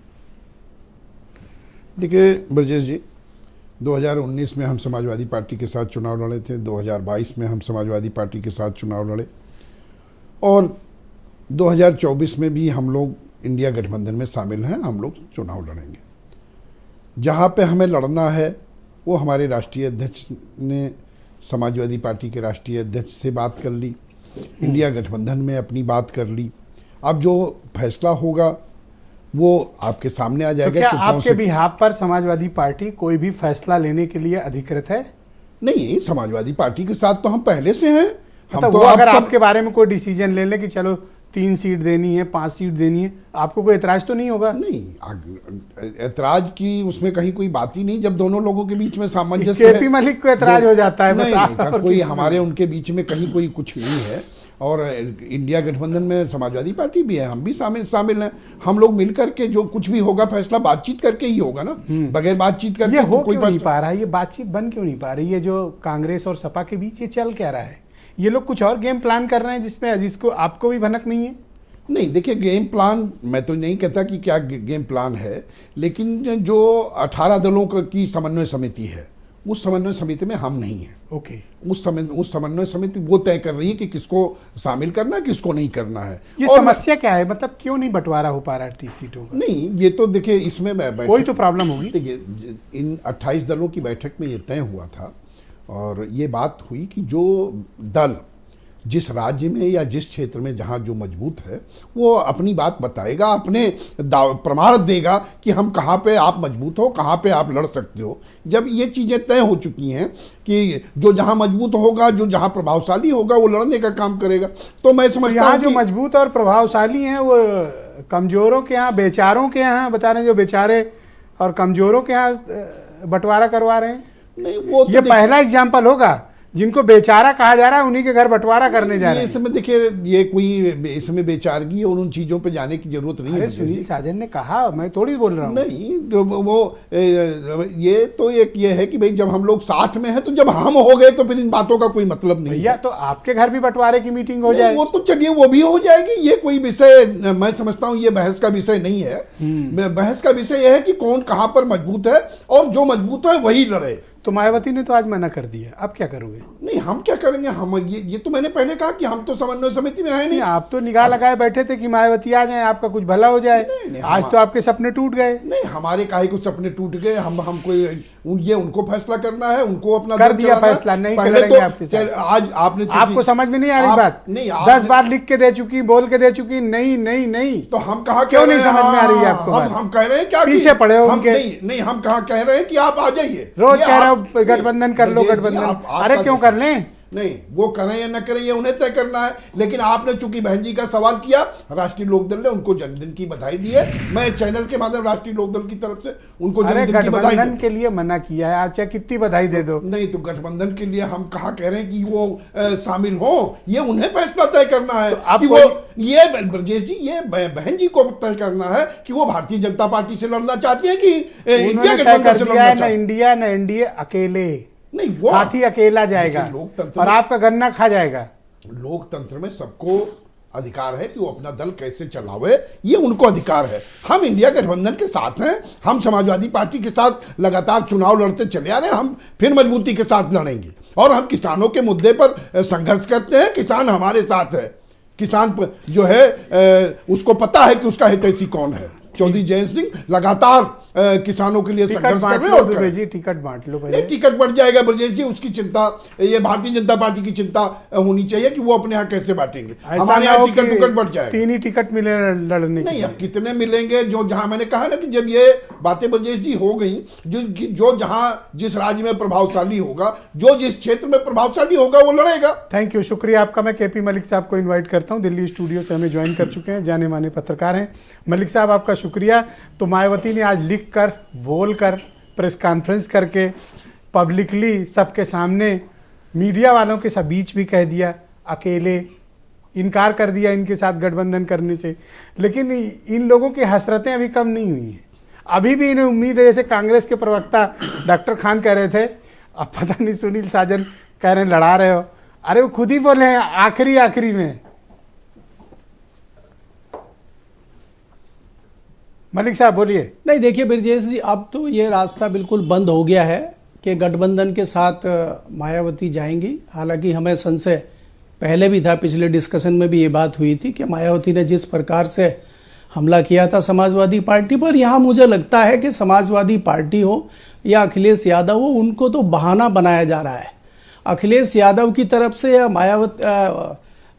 देखिए ब्रजेश जी, 2019 में हम समाजवादी पार्टी के साथ चुनाव लड़े थे, 2022 में हम समाजवादी पार्टी के साथ चुनाव लड़े और 2024 में भी हम लोग इंडिया गठबंधन में शामिल हैं। हम लोग चुनाव लड़ेंगे। जहाँ पे हमें लड़ना है वो हमारे राष्ट्रीय अध्यक्ष ने समाजवादी पार्टी के राष्ट्रीय अध्यक्ष से बात कर ली, इंडिया गठबंधन में अपनी बात कर ली। अब जो फैसला होगा वो आपके सामने आ तो जाएगा क्या कि कौन आपके से बिहाफ पर समाजवादी पार्टी कोई भी फैसला लेने के लिए अधिकृत है? नहीं, समाजवादी पार्टी के साथ तो हम पहले से हैं। हम मतलब तो वो आप अगर सब आपके बारे में कोई डिसीजन ले ले कि चलो 3 सीट देनी है, 5 सीट देनी है, आपको कोई एतराज तो नहीं होगा? नहीं, ऐतराज की उसमें कहीं कोई बात ही नहीं, जब दोनों लोगों के बीच में सामंजस्य केपी मलिक को ऐतराज हो जाता है बस। नहीं, कोई हमारे उनके बीच में कहीं कोई कुछ नहीं है। और इंडिया गठबंधन में समाजवादी पार्टी भी है, हम भी शामिल हैं। हम लोग मिलकर के जो कुछ भी होगा फैसला बातचीत करके ही होगा ना, बगैर बातचीत करके ये हो कोई क्यों नहीं पा रहा है? ये बातचीत बन क्यों नहीं पा रही है? जो कांग्रेस और सपा के बीच ये चल क्या रहा है? ये लोग कुछ और गेम प्लान कर रहे हैं जिसको आपको भी भनक नहीं है? नहीं, देखिए, गेम प्लान मैं तो नहीं कहता कि क्या गेम प्लान है, लेकिन जो 18 दलों की समन्वय समिति है, उस समन्वय समिति में हम नहीं हैं। ओके। उस समन्वय समिति वो तय कर रही है कि किसको शामिल करना है, किसको नहीं करना है। ये समस्या क्या है? मतलब क्यों नहीं बंटवारा हो पा रहा है 30 सीटों का? नहीं, ये तो देखिए, इसमें कोई तो प्रॉब्लम होगी। देखिए, इन 28 दलों की बैठक में ये तय हुआ था और ये बात हुई कि जो दल जिस राज्य में या जिस क्षेत्र में जहाँ जो मजबूत है, वो अपनी बात बताएगा, अपने प्रमाण देगा कि हम कहाँ पे आप मजबूत हो, कहाँ पे आप लड़ सकते हो। जब ये चीज़ें तय हो चुकी हैं कि जो जहाँ मजबूत होगा, जो जहाँ प्रभावशाली होगा, वो लड़ने का काम करेगा, तो मैं समझता हूँ जो मजबूत और प्रभावशाली हैं वो कमजोरों के यहाँ, बेचारों के यहाँ बता रहे हैं, जो बेचारे और कमजोरों के यहाँ बंटवारा करवा रहे हैं। नहीं, वो ये पहला एग्जाम्पल होगा। जिनको बेचारा कहा जा रहा है उन्हीं के घर बंटवारा करने जा रहे हैं। इसमें देखिए, ये कोई इसमें बेचारगी और उन चीज़ों पे जाने की जरूरत नहीं है। सुनील साजन ने कहा, मैं थोड़ी बोल रहा हूँ। नहीं, तो वो ये तो एक ये है कि भाई जब हम लोग साथ में हैं, तो जब हम हो गए तो फिर इन बातों का कोई मतलब नहीं भैया। तो आपके घर भी बंटवारे की मीटिंग हो जाए, वो तो चलिए, वो भी हो जाएगी। ये कोई विषय, मैं समझता हूँ ये बहस का विषय नहीं है। बहस का विषय यह है कि कौन कहाँ पर मजबूत है और जो मजबूत है वही लड़े। तो मायावती ने तो आज मना कर दिया, अब क्या करोगे? नहीं, हम क्या करेंगे? हम ये तो मैंने पहले कहा कि हम तो समन्वय समिति में है नहीं। आप तो निगाह लगाए बैठे थे कि मायावती आ जाए, आपका कुछ भला हो जाए। नहीं, आज तो आपके सपने टूट गए। नहीं, हमारे काहे कुछ सपने टूट गए? हम कोई ये उनको फैसला करना है, उनको अपना कर दिया फैसला, नहीं करेंगे आपके साथ। आज आपने आपको समझ में नहीं आ रही बात? नहीं, 10 बार लिख के दे चुकी, बोल के दे चुकी, नहीं नहीं नहीं। तो हम कहा क्यों नहीं समझ में आ रही है आपको? हम कह रहे हैं क्या पीछे पड़े हो उनके? नहीं, हम कहा कह रहे हैं कि आप आ जाइए। रोज कह रहे हो गठबंधन कर लो, गठबंधन। अरे क्यों कर लें? नहीं, वो करें या न करें ये उन्हें तय करना है। लेकिन आपने चूंकि बहन जी का सवाल किया, राष्ट्रीय लोकदल ने उनको जन्मदिन की बधाई दी है। मैं चैनल के माध्यम राष्ट्रीय लोकदल की तरफ से उनको जन्मदिन की बधाई गठबंधन के लिए मना किया है, आप चाहे कितनी बधाई दे दो। नहीं, तो गठबंधन के लिए हम कहा कह रहे हैं कि वो शामिल हो, ये उन्हें फैसला तय करना है। तो कि वो ये ब्रजेश जी, ये बहन जी को तय करना है कि वो भारतीय जनता पार्टी से लड़ना चाहती है कि इंडिया गठबंधन से लड़ना चाहती है। इंडिया न एनडीए अकेले नहीं, वो हाथी अकेला जाएगा और आपका गन्ना खा जाएगा। लोकतंत्र में सबको अधिकार है कि वो अपना दल कैसे चलावे, ये उनको अधिकार है। हम इंडिया गठबंधन के साथ हैं, हम समाजवादी पार्टी के साथ लगातार चुनाव लड़ते चले आ रहे हैं, हम फिर मजबूती के साथ लड़ेंगे और हम किसानों के मुद्दे पर संघर्ष करते हैं। किसान हमारे साथ है, किसान जो है उसको पता है कि उसका हितैषी कौन है। चौधरी जयंत सिंह लगातार किसानों के लिए संघर्ष कर रहे हैं। और जी टिकट बांट लो, टिकट बढ़ जाएगा ब्रजेश जी, उसकी चिंता, ये भारतीय जनता पार्टी की चिंता होनी चाहिए कि वो अपने यहाँ कैसे बांटेंगे। हमारे यहाँ टिकट बढ़ जाएगा। 3 ही टिकट मिले लड़ने नहीं, अब कितने मिलेंगे? जो जहां मैंने कहा ना कि जब ये बातें ब्रजेश जी हो गई, जो जहां जिस राज्य में प्रभावशाली होगा, जो जिस क्षेत्र में प्रभावशाली होगा, वो लड़ेगा। थैंक यू, शुक्रिया आपका। मैं केपी मलिक साहब को इन्वाइट करता हूँ, दिल्ली स्टूडियो से हमें ज्वाइन कर चुके हैं, जाने माने पत्रकार हैं। मलिक साहब, आपका शुक्रिया। तो मायावती ने आज लिख कर, बोल कर, प्रेस कॉन्फ्रेंस करके, पब्लिकली सबके सामने, मीडिया वालों के सब बीच भी कह दिया, अकेले इनकार कर दिया इनके साथ गठबंधन करने से। लेकिन इन लोगों की हसरतें अभी कम नहीं हुई हैं। अभी भी इन्हें उम्मीद है, जैसे कांग्रेस के प्रवक्ता डॉक्टर खान कह रहे थे, अब पता नहीं सुनील साजन कह रहे हैं लड़ा रहे हो। अरे वो खुद ही बोले हैं आखिरी में। मलिक साहब बोलिए। नहीं, देखिए ब्रजेश जी, अब तो ये रास्ता बिल्कुल बंद हो गया है कि गठबंधन के साथ मायावती जाएंगी। हालांकि हमें संशय पहले भी था, पिछले डिस्कशन में भी ये बात हुई थी कि मायावती ने जिस प्रकार से हमला किया था समाजवादी पार्टी पर, यहाँ मुझे लगता है कि समाजवादी पार्टी हो या अखिलेश यादव हो, उनको तो बहाना बनाया जा रहा है। अखिलेश यादव की तरफ से या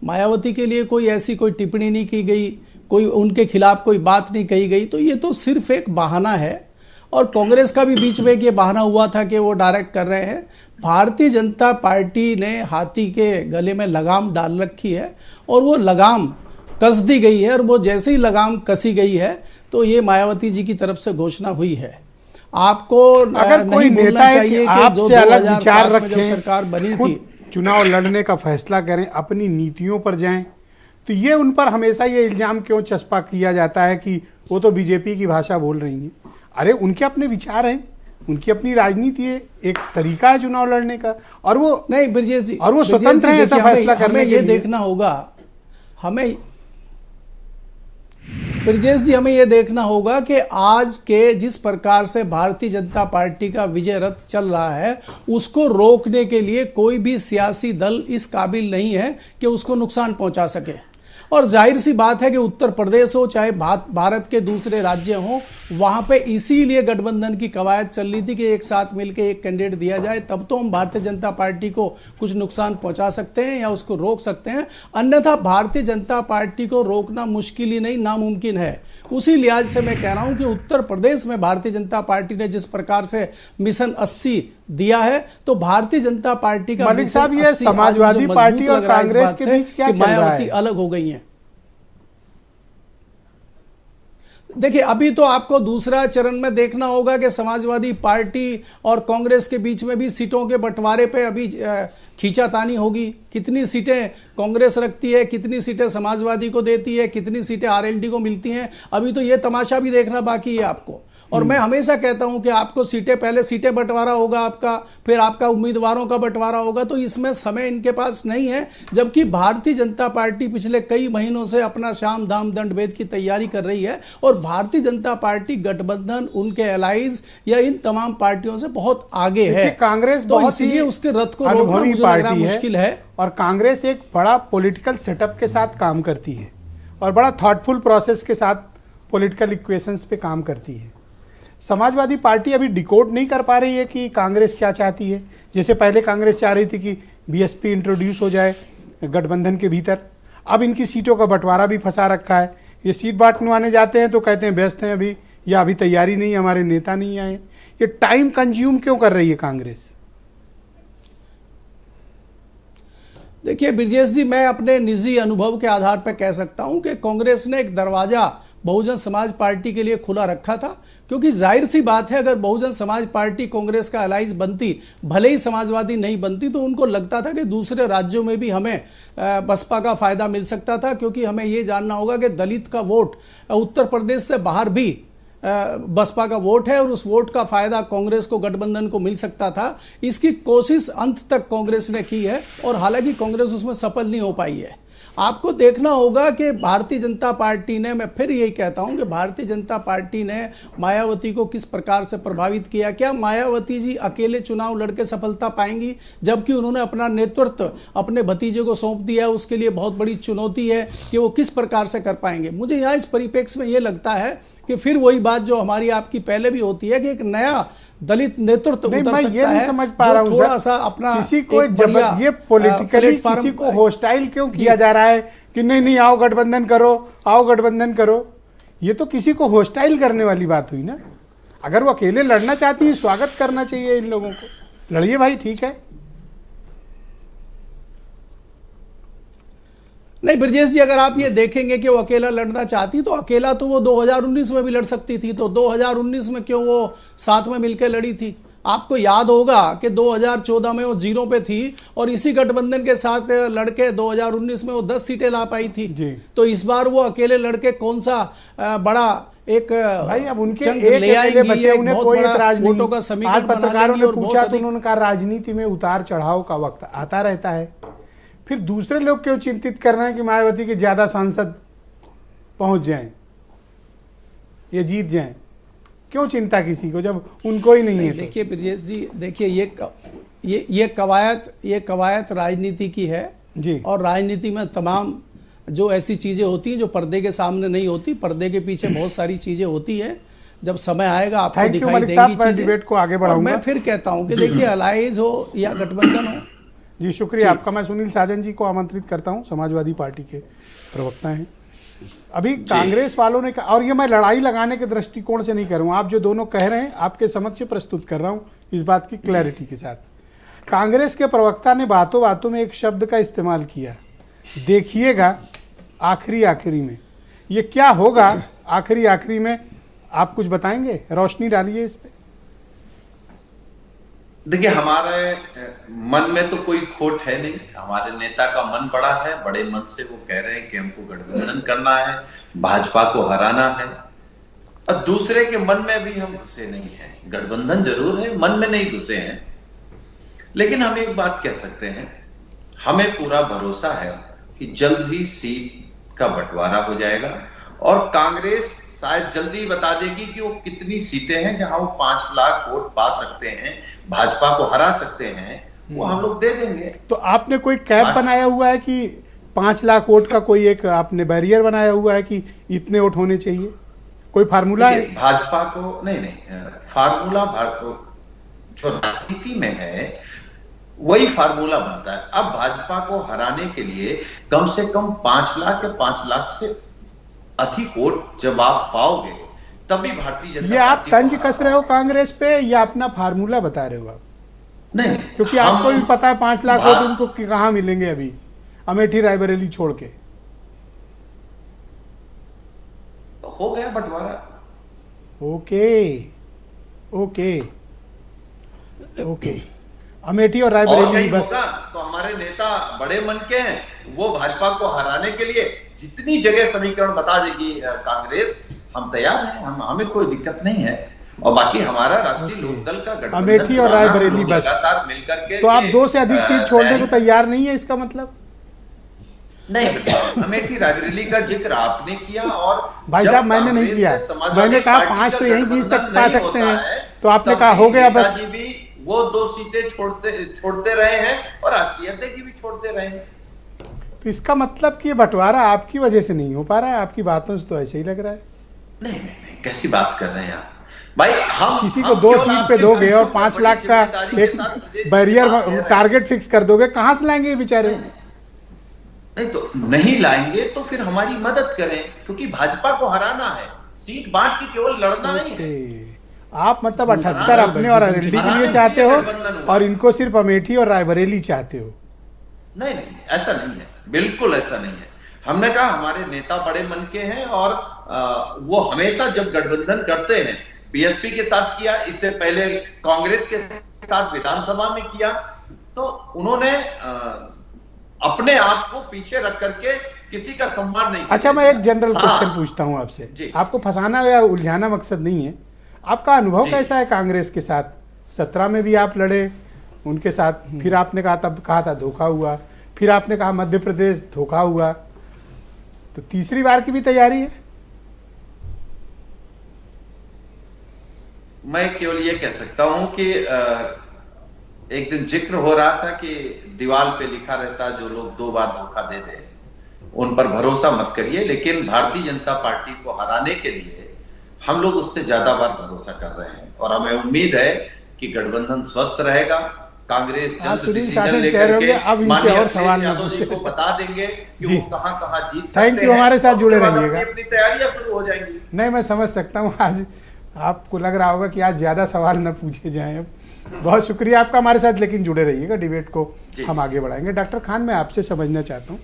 मायावती के लिए कोई ऐसी कोई टिप्पणी नहीं की गई, कोई उनके खिलाफ कोई बात नहीं कही गई, तो ये तो सिर्फ एक बहाना है। और कांग्रेस का भी बीच में ये बहाना हुआ था कि वो डायरेक्ट कर रहे हैं। भारतीय जनता पार्टी ने हाथी के गले में लगाम डाल रखी है और वो लगाम कस दी गई है, और वो जैसे ही लगाम कसी गई है तो ये मायावती जी की तरफ से घोषणा हुई है। आपको अगर कोई नेता है कि आपसे अलग विचार रखें, सरकार बनी थी, चुनाव लड़ने का फैसला करें, अपनी नीतियों पर जाएं, तो ये उन पर हमेशा ये इल्जाम क्यों चस्पा किया जाता है कि वो तो बीजेपी की भाषा बोल रही हैं? अरे उनके अपने विचार हैं, उनकी अपनी राजनीति है, एक तरीका है चुनाव लड़ने का, और वो नहीं ब्रजेश जी, और वो स्वतंत्र है ऐसा फैसला करने के लिए। देखना होगा हमें, ब्रजेश जी, हमें यह देखना होगा कि आज के जिस प्रकार से भारतीय जनता पार्टी का विजय रथ चल रहा है, उसको रोकने के लिए कोई भी सियासी दल इस काबिल नहीं है कि उसको नुकसान पहुंचा सके। और जाहिर सी बात है कि उत्तर प्रदेश हो चाहे भारत के दूसरे राज्य हों, वहां पे इसीलिए गठबंधन की कवायद चल रही थी कि एक साथ मिलकर एक कैंडिडेट दिया जाए, तब तो हम भारतीय जनता पार्टी को कुछ नुकसान पहुंचा सकते हैं या उसको रोक सकते हैं। अन्यथा भारतीय जनता पार्टी को रोकना मुश्किल ही नहीं, नामुमकिन है। उसी लिहाज से मैं कह रहा हूं कि उत्तर प्रदेश में भारतीय जनता पार्टी ने जिस प्रकार से मिशन 80 दिया है, तो भारतीय जनता पार्टी का मलिक साहब, ये समाजवादी पार्टी और कांग्रेस के बीच क्या चल रहा है? अलग हो गई हैं। देखिए, अभी तो आपको दूसरा चरण में देखना होगा कि समाजवादी पार्टी और कांग्रेस के बीच में भी सीटों के बंटवारे पे अभी खींचातानी होगी। कितनी सीटें कांग्रेस रखती है, कितनी सीटें समाजवादी को देती है, कितनी सीटें आरएलडी को मिलती हैं, अभी तो ये तमाशा भी देखना बाकी है आपको। और मैं हमेशा कहता हूं कि आपको पहले सीटें बंटवारा होगा आपका, फिर आपका उम्मीदवारों का बंटवारा होगा, तो इसमें समय इनके पास नहीं है। जबकि भारतीय जनता पार्टी पिछले कई महीनों से अपना शाम दाम दंड भेद की तैयारी कर रही है, और भारतीय जनता पार्टी गठबंधन, उनके एलाइज या इन तमाम पार्टियों से बहुत आगे है। कांग्रेस तो बहुत ही उसके रथ को रोकना मुझे लग रहा मुश्किल है। और कांग्रेस एक बड़ा पॉलिटिकल सेटअप के साथ काम करती है और बड़ा थॉटफुल प्रोसेस के साथ पॉलिटिकल इक्वेशंस पे काम करती है। समाजवादी पार्टी अभी डिकोड नहीं कर पा रही है कि कांग्रेस क्या चाहती है। जैसे पहले कांग्रेस चाह रही थी कि बीएसपी इंट्रोड्यूस हो जाए गठबंधन के भीतर, अब इनकी सीटों का बंटवारा भी फंसा रखा है। ये सीट बांटने जाते हैं तो कहते हैं व्यस्त हैं अभी, या अभी तैयारी नहीं, हमारे नेता नहीं आए। ये टाइम कंज्यूम क्यों कर रही है कांग्रेस? देखिए ब्रजेश जी, मैं अपने निजी अनुभव के आधार पर कह सकता हूं कि कांग्रेस ने एक दरवाजा बहुजन समाज पार्टी के लिए खुला रखा था, क्योंकि जाहिर सी बात है अगर बहुजन समाज पार्टी कांग्रेस का अलाइज बनती, भले ही समाजवादी नहीं बनती, तो उनको लगता था कि दूसरे राज्यों में भी हमें बसपा का फायदा मिल सकता था। क्योंकि हमें ये जानना होगा कि दलित का वोट उत्तर प्रदेश से बाहर भी बसपा का वोट है, और उस वोट का फायदा कांग्रेस को, गठबंधन को मिल सकता था। इसकी कोशिश अंत तक कांग्रेस ने की है, और हालांकि कांग्रेस उसमें सफल नहीं हो पाई है। आपको देखना होगा कि भारतीय जनता पार्टी ने, मैं फिर यही कहता हूं कि भारतीय जनता पार्टी ने मायावती को किस प्रकार से प्रभावित किया। क्या मायावती जी अकेले चुनाव लड़के सफलता पाएंगी, जबकि उन्होंने अपना नेतृत्व अपने भतीजे को सौंप दिया है? उसके लिए बहुत बड़ी चुनौती है कि वो किस प्रकार से कर पाएंगे। मुझे यहाँ इस परिप्रेक्ष्य में ये लगता है कि फिर वही बात जो हमारी आपकी पहले भी होती है कि एक नया दलित नेतृत्व उतर सकता है। ये नहीं समझ पा रहा हूं थोड़ा सा अपना किसी को ये पॉलिटिकली किसी को होस्टाइल क्यों किया जा रहा है कि नहीं आओ गठबंधन करो, आओ गठबंधन करो। ये तो किसी को होस्टाइल करने वाली बात हुई ना। अगर वो अकेले लड़ना चाहती है, स्वागत करना चाहिए इन लोगों को, लड़िए भाई, ठीक है। नहीं ब्रजेश जी, अगर आप ये देखेंगे कि वो अकेला लड़ना चाहती, तो अकेला तो वो 2019 में भी लड़ सकती थी, तो 2019 में क्यों वो साथ में मिलकर लड़ी थी? आपको याद होगा कि 2014 में वो 0 पे थी, और इसी गठबंधन के साथ लड़के 2019 में वो 10 सीटें ला पाई थी। तो इस बार वो अकेले लड़के कौन सा बड़ा एक भाई, अब उनके एक बचे, उन्हें कोई एतराज नहीं। आज पत्रकारों ने पूछा तो उन्होंने कहा राजनीति में उतार चढ़ाव का वक्त आता रहता है। फिर दूसरे लोग क्यों चिंतित कर रहे हैं कि मायावती के ज्यादा सांसद पहुंच जाएं या जीत जाएं? क्यों चिंता किसी को जब उनको ही नहीं है? देखिए ब्रजेश जी, देखिए ये कवायद राजनीति की है जी, और राजनीति में तमाम जो ऐसी चीजें होती हैं जो पर्दे के सामने नहीं होती, पर्दे के पीछे बहुत सारी चीजें होती है। जब समय आएगा आपको दिखाई देंगी चीजें। डिबेट को आगे बढ़ाऊंगा। मैं फिर कहता हूं कि देखिए अलायंस हो या गठबंधन हो। जी शुक्रिया आपका। मैं सुनील साजन जी को आमंत्रित करता हूं, समाजवादी पार्टी के प्रवक्ता हैं। अभी कांग्रेस वालों ने और ये मैं लड़ाई लगाने के दृष्टिकोण से नहीं कर रहा हूं, आप जो दोनों कह रहे हैं आपके समक्ष प्रस्तुत कर रहा हूं इस बात की क्लैरिटी के साथ। कांग्रेस के प्रवक्ता ने बातों बातों में एक शब्द का इस्तेमाल किया, देखिएगा आखिरी आखिरी में। ये क्या होगा आखिरी आखिरी में, आप कुछ बताएंगे, रोशनी डालिए इस पे। देखिए, हमारे मन में तो कोई खोट है नहीं। हमारे नेता का मन बड़ा है, बड़े मन से वो कह रहे हैं कि हमको गठबंधन करना है, भाजपा को हराना है, और दूसरे के मन में भी हम घुसे नहीं हैं। गठबंधन जरूर है, मन में नहीं घुसे हैं। लेकिन हम एक बात कह सकते हैं, हमें पूरा भरोसा है कि जल्द ही सीट का बंटवारा हो जाएगा और कांग्रेस शायद जल्दी बता देगी कि वो कितनी सीटें हैं जहां वो 5 लाख वोट पा सकते हैं, भाजपा को हरा सकते हैं, वो हम लोग दे देंगे। तो आपने कोई कैप बनाया हुआ है कि 5 लाख वोट का कोई एक आपने बैरियर बनाया हुआ है कि इतने वोट होने चाहिए, कोई फार्मूला है? भाजपा को नहीं, फार्मूला जो राजनीति में है वही फार्मूला बनता है। अब भाजपा को हराने के लिए कम से कम 5 लाख या 5 लाख से अधिक वोट जब आप पाओगे तभी भारतीय जनता ये आप पार्टी तंज कस रहे हो कांग्रेस पे या अपना फार्मूला बता रहे हो आप? नहीं, क्योंकि आपको भी पता है 5 लाख वोट उनको कहां मिलेंगे अभी अमेठी रायबरेली छोड़ के। हो गया बंटवारा। ओके अमेठी और रायबरेली बस। तो हमारे नेता बड़े मन के हैं, वो भाजपा को हराने के लिए जितनी जगह समीकरण बता देगी कांग्रेस, हम तैयार हैं, हमें कोई दिक्कत नहीं है। और बाकी हमारा राष्ट्रीय लोकदल का गठबंधन अमेठी और रायबरेली बस लगातार मिलकर के। तो आप 2 से अधिक सीट छोड़ने को तैयार नहीं है, इसका मतलब? नहीं, अमेठी रायबरेली का जिक्र आपने किया और भाई साहब मैंने नहीं किया, मैंने कहा 5 तो यहीं जीत पा सकते हैं, तो आपने कहा हो गया बस। वो 2 सीटें छोड़ते रहे हैं और राष्ट्रीय अध्यक्ष भी छोड़ते रहे हैं। तो इसका मतलब कि ये बंटवारा आपकी वजह से नहीं हो पा रहा है, आपकी बातों से तो ऐसे ही लग रहा है। नहीं, कैसी बात कर रहे हैं आप भाई? हम किसी को 2 सीट पे दोगे और 5 लाख का एक बैरियर टारगेट फिक्स कर दोगे, कहां से लाएंगे ये बेचारे? नहीं तो नहीं लाएंगे तो फिर हमारी मदद करें, क्योंकि भाजपा को हराना है, सीट बांट के केवल लड़ना नहीं है। आप मतलब 78 अपने और अरेंडी के लिए चाहते हो और इनको सिर्फ अमेठी और रायबरेली चाहते हो? नहीं, ऐसा नहीं है, बिल्कुल ऐसा नहीं है। हमने कहा हमारे नेता बड़े मन के हैं और वो हमेशा जब गठबंधन करते हैं, बीएसपी के साथ किया, इससे पहले कांग्रेस के साथ विधानसभा में किया, तो उन्होंने अपने आप को पीछे रख करके किसी का सम्मान नहीं। अच्छा, मैं एक जनरल क्वेश्चन पूछता हूं आपसे, आपको फंसाना या उलझाना मकसद नहीं है। आपका अनुभव कैसा है कांग्रेस के साथ? 17 में भी आप लड़े उनके साथ, फिर आपने कहा था धोखा हुआ, फिर आपने कहा मध्य प्रदेश धोखा हुआ, तो तीसरी बार की भी तैयारी है? मैं केवल ये कह सकता हूं कि एक दिन जिक्र हो रहा था कि दीवार पे लिखा रहता जो लोग 2 बार धोखा दे दे उन पर भरोसा मत करिए। लेकिन भारतीय जनता पार्टी को हराने के लिए हम लोग उससे ज्यादा बार भरोसा कर रहे हैं और हमें उम्मीद है कि गठबंधन स्वस्थ रहेगा। कांग्रेस सुनील साजन चेहरे होंगे, अब इनसे और सवाल को बता देंगे कि वो कहां जीत। थैंक यू, हमारे साथ जुड़े रहिएगा। अपनी तैयारियां शुरू हो जाएंगी। नहीं, मैं समझ सकता हूँ, आज आपको लग रहा होगा कि आज ज्यादा सवाल न पूछे जाएं। अब बहुत शुक्रिया आपका हमारे साथ, लेकिन जुड़े रहिएगा, डिबेट को हम आगे बढ़ाएंगे। डॉक्टर खान, मैं आपसे समझना चाहता हूँ,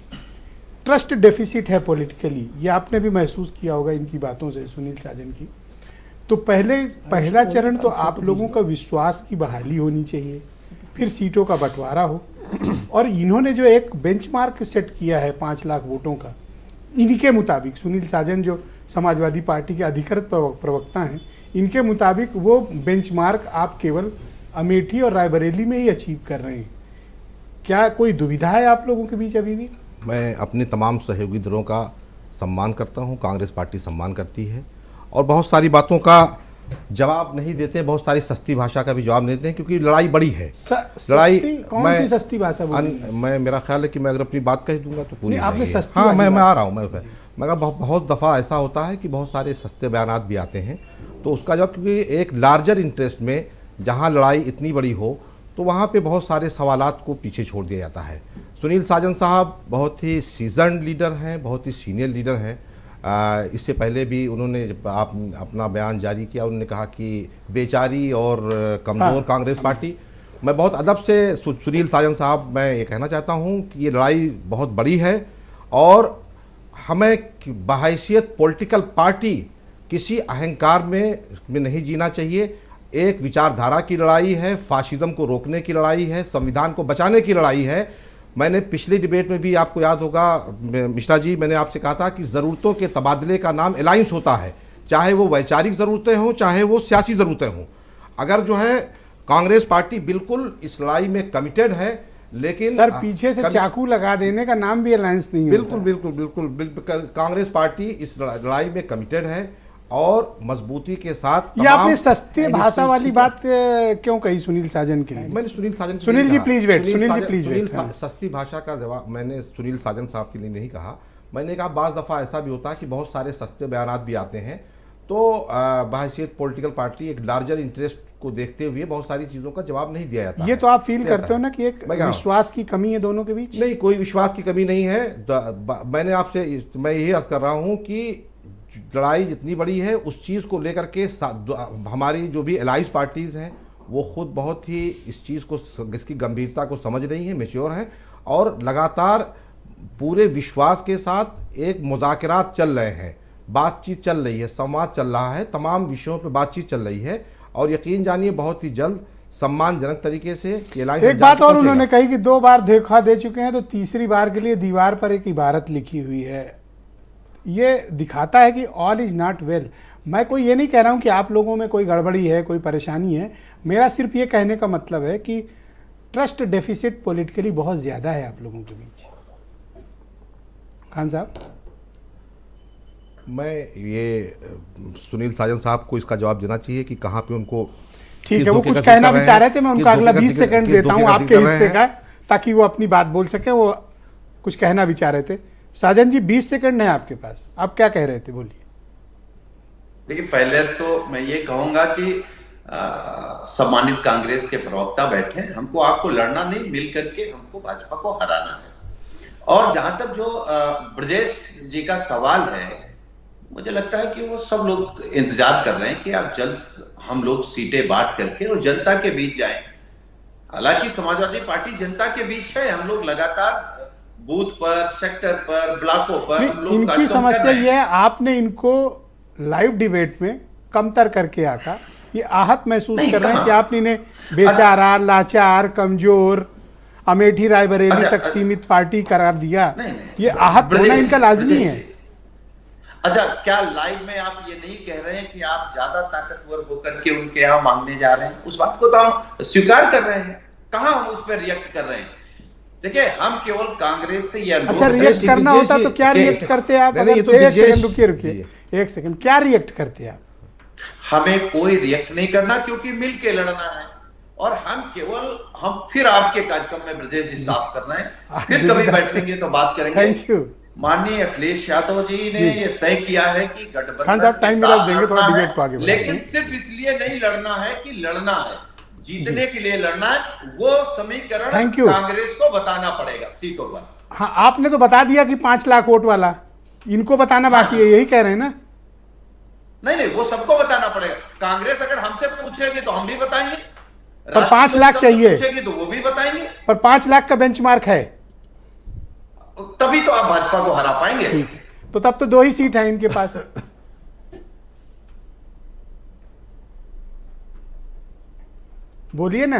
ट्रस्ट डेफिसिट है पॉलिटिकली, ये आपने भी महसूस किया होगा इनकी बातों से, सुनील साजन की। तो पहला चरण तो आप लोगों का विश्वास की बहाली होनी चाहिए, फिर सीटों का बंटवारा हो, और इन्होंने जो एक बेंचमार्क सेट किया है 5 लाख वोटों का, इनके मुताबिक सुनील साजन जो समाजवादी पार्टी के अधिकृत प्रवक्ता हैं, इनके मुताबिक वो बेंचमार्क आप केवल अमेठी और रायबरेली में ही अचीव कर रहे हैं। क्या कोई दुविधा है आप लोगों के बीच अभी भी? मैं अपने तमाम सहयोगी दलों का सम्मान करता हूं, कांग्रेस पार्टी सम्मान करती है और बहुत सारी बातों का जवाब नहीं देते, बहुत सारी सस्ती भाषा का भी जवाब देते हैं, क्योंकि लड़ाई बड़ी है। लड़ाई कौन सी सस्ती भाषा मैं मेरा ख्याल है कि मैं अगर अपनी बात कह दूंगा तो पूरी आपने सस्ती। हाँ, मैं आ रहा हूँ। मगर बहुत दफ़ा ऐसा होता है कि बहुत सारे सस्ते बयानात भी आते हैं, तो उसका जवाब, क्योंकि एक लार्जर इंटरेस्ट में जहाँ लड़ाई इतनी बड़ी हो तो वहाँ पे बहुत सारे सवालात को पीछे छोड़ दिया जाता है। सुनील साजन साहब बहुत ही सीजन्ड लीडर हैं, बहुत ही सीनियर लीडर हैं, इससे पहले भी उन्होंने जब आप अपना बयान जारी किया, उन्होंने कहा कि बेचारी और कमज़ोर कांग्रेस पार्टी। मैं बहुत अदब से सुनील साजन साहब, मैं ये कहना चाहता हूँ कि ये लड़ाई बहुत बड़ी है और हमें बहैसियत पॉलिटिकल पार्टी किसी अहंकार में नहीं जीना चाहिए। एक विचारधारा की लड़ाई है, फाशिज्म को रोकने की लड़ाई है, संविधान को बचाने की लड़ाई है। मैंने पिछली डिबेट में भी, आपको याद होगा मिश्रा जी, मैंने आपसे कहा था कि ज़रूरतों के तबादले का नाम अलायंस होता है, चाहे वो वैचारिक ज़रूरतें हों, चाहे वो सियासी ज़रूरतें हों। अगर जो है कांग्रेस पार्टी बिल्कुल इस लड़ाई में कमिटेड है, लेकिन सर पीछे से चाकू लगा देने का नाम भी अलायंस नहीं बिल्कुल बिल्कुल बिल्कुल बिल्कुल कांग्रेस पार्टी इस लड़ाई में कमिटेड है और मजबूती के साथ। ये आपने सस्ती भाषा वाली बात क्यों कही सुनील साजन के लिए? मैंने Sunil Sajan, Sunil ji please wait, Sunil ji please wait. सस्ती भाषा का जवाब मैंने सुनील साजन साहब के लिए नहीं कहा। मैंने कहा बाज़ दफ़ा ऐसा भी होता है कि बहुत सारे सस्ते बयानात भी आते हैं, तो बहैसियत पॉलिटिकल पार्टी एक लार्जर इंटरेस्ट को देखते हुए बहुत सारी चीज़ों का जवाब नहीं दिया जाता। ये तो आप फील करते हो ना कि एक विश्वास की कमी है दोनों के बीच? नहीं, कोई विश्वास की कमी नहीं है। मैंने आपसे, मैं यही अर्ज कर रहा हूँ कि लड़ाई जितनी बड़ी है उस चीज़ को लेकर के हमारी जो भी एलाइज पार्टीज़ हैं वो खुद बहुत ही इस चीज़ को, इसकी गंभीरता को समझ रही हैं, मैच्योर हैं और लगातार पूरे विश्वास के साथ एक मुज़ाकरात चल रहे हैं, बातचीत चल रही है, संवाद चल रहा है, तमाम विषयों पे बातचीत चल रही है और यकीन जानिए बहुत ही जल्द सम्मानजनक तरीके से एक बात और उन्होंने कही कि 2 बार धोखा दे चुके हैं तो तीसरी बार के लिए दीवार पर एक इबारत लिखी हुई है। ये दिखाता है कि ऑल इज नॉट वेल। मैं कोई ये नहीं कह रहा हूँ कि आप लोगों में कोई गड़बड़ी है, कोई परेशानी है। मेरा सिर्फ ये कहने का मतलब है कि ट्रस्ट डेफिसिट पॉलिटिकली बहुत ज़्यादा है आप लोगों के बीच। खान साहब, मैं ये सुनील साजन साहब को इसका जवाब देना चाहिए कि कहाँ पे उनको, ठीक है, वो कुछ कहना भी चाह रहे थे, मैं उनका अगला 20 सेकंड देता हूँ आपके हिस्से का ताकि वो अपनी बात बोल सके। वो कुछ कहना भी चाह रहे थे। साजन जी 20 सेकंड है आपके पास, आप क्या कह रहे थे, बोलिए। देखिए, पहले तो मैं ये कहूंगा कि सम्मानित कांग्रेस के प्रवक्ता बैठे, हमको आपको लड़ना नहीं, मिल करके हमको भाजपा को हराना है। और जहां तक जो ब्रजेश जी का सवाल है, मुझे लगता है कि वो सब लोग इंतजार कर रहे हैं कि आप जल्द हम लोग सीटें बांट करके और जनता के बीच जाएं। हालांकि समाजवादी पार्टी जनता के बीच है, हम लोग लगातार बूथ पर, सेक्टर पर, ब्लॉकों पर हम लोग इनकी समस्या ये है, आपने इनको लाइव डिबेट में कमतर करके आका ये आहत महसूस कर रहे हैं कि आपने इन्हें बेचारा, लाचार, कमजोर, अमेठी रायबरेली तक सीमित पार्टी करार दिया। ये आहत होना इनका लाजमी है। अच्छा, क्या लाइव में आप ये नहीं कह रहे हैं कि आप ज्यादा ताकतवर होकर के उनके यहाँ मांगने जा रहे हैं? उस बात को तो हम स्वीकार कर रहे हैं, कहां हम उस पर रिएक्ट कर रहे हैं? देखिए, हम केवल कांग्रेस से या अच्छा रिएक्ट करना होता तो क्या रिएक्ट करते आप? एक सेकंड रुकिए, एक सेकंड, क्या रिएक्ट करते आप? हमें कोई रिएक्ट नहीं करना, क्योंकि मिल के लड़ना है। और हम फिर आपके कार्यक्रम में ब्रजेश जी साफ कर रहे हैं, फिर कभी बैठेंगे तो बात करेंगे। Thank you. माननीय अखिलेश यादव जी ने ये तय किया है कि गठबंधन खान साहब टाइम मिला देंगे थोड़ा डिबेट को आगे बढ़ाएं। लेकिन सिर्फ इसलिए नहीं लड़ना है कि लड़ना है, जीतने के लिए लड़ना है। वो समीकरण कांग्रेस को बताना पड़ेगा सीटों पर। हाँ, आपने तो बता दिया कि 5 लाख वोट वाला, इनको बताना बाकी है, यही कह रहे हैं ना? नहीं, वो सबको बताना पड़ेगा। कांग्रेस अगर हमसे पूछेगी तो हम भी बताएंगे, पर 5 लाख चाहिए पूछेगी तो वो भी बताएंगे। पर 5 लाख का बेंचमार्क है, तभी तो आप भाजपा को हरा पाएंगे। ठीक है, तो तब तो 2 ही सीट है इनके पास। बोलिए ना।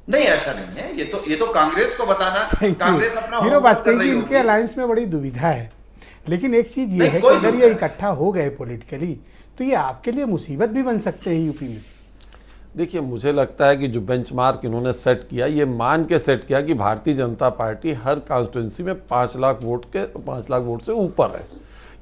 नहीं, ऐसा नहीं है, ये तो कांग्रेस को बताना। कांग्रेस अपना हीरो वाजपेयी जी, इनके अलायंस में बड़ी दुविधा है। लेकिन एक चीज ये है कि अगर ये इकट्ठा हो गए पॉलिटिकली तो ये आपके लिए मुसीबत भी बन सकते हैं यूपी में। देखिए, मुझे लगता है कि जो बेंचमार्क इन्होंने सेट किया, ये मान के सेट किया कि भारतीय जनता पार्टी हर कॉन्स्टिट्यूंसी में 5 लाख वोट से ऊपर है।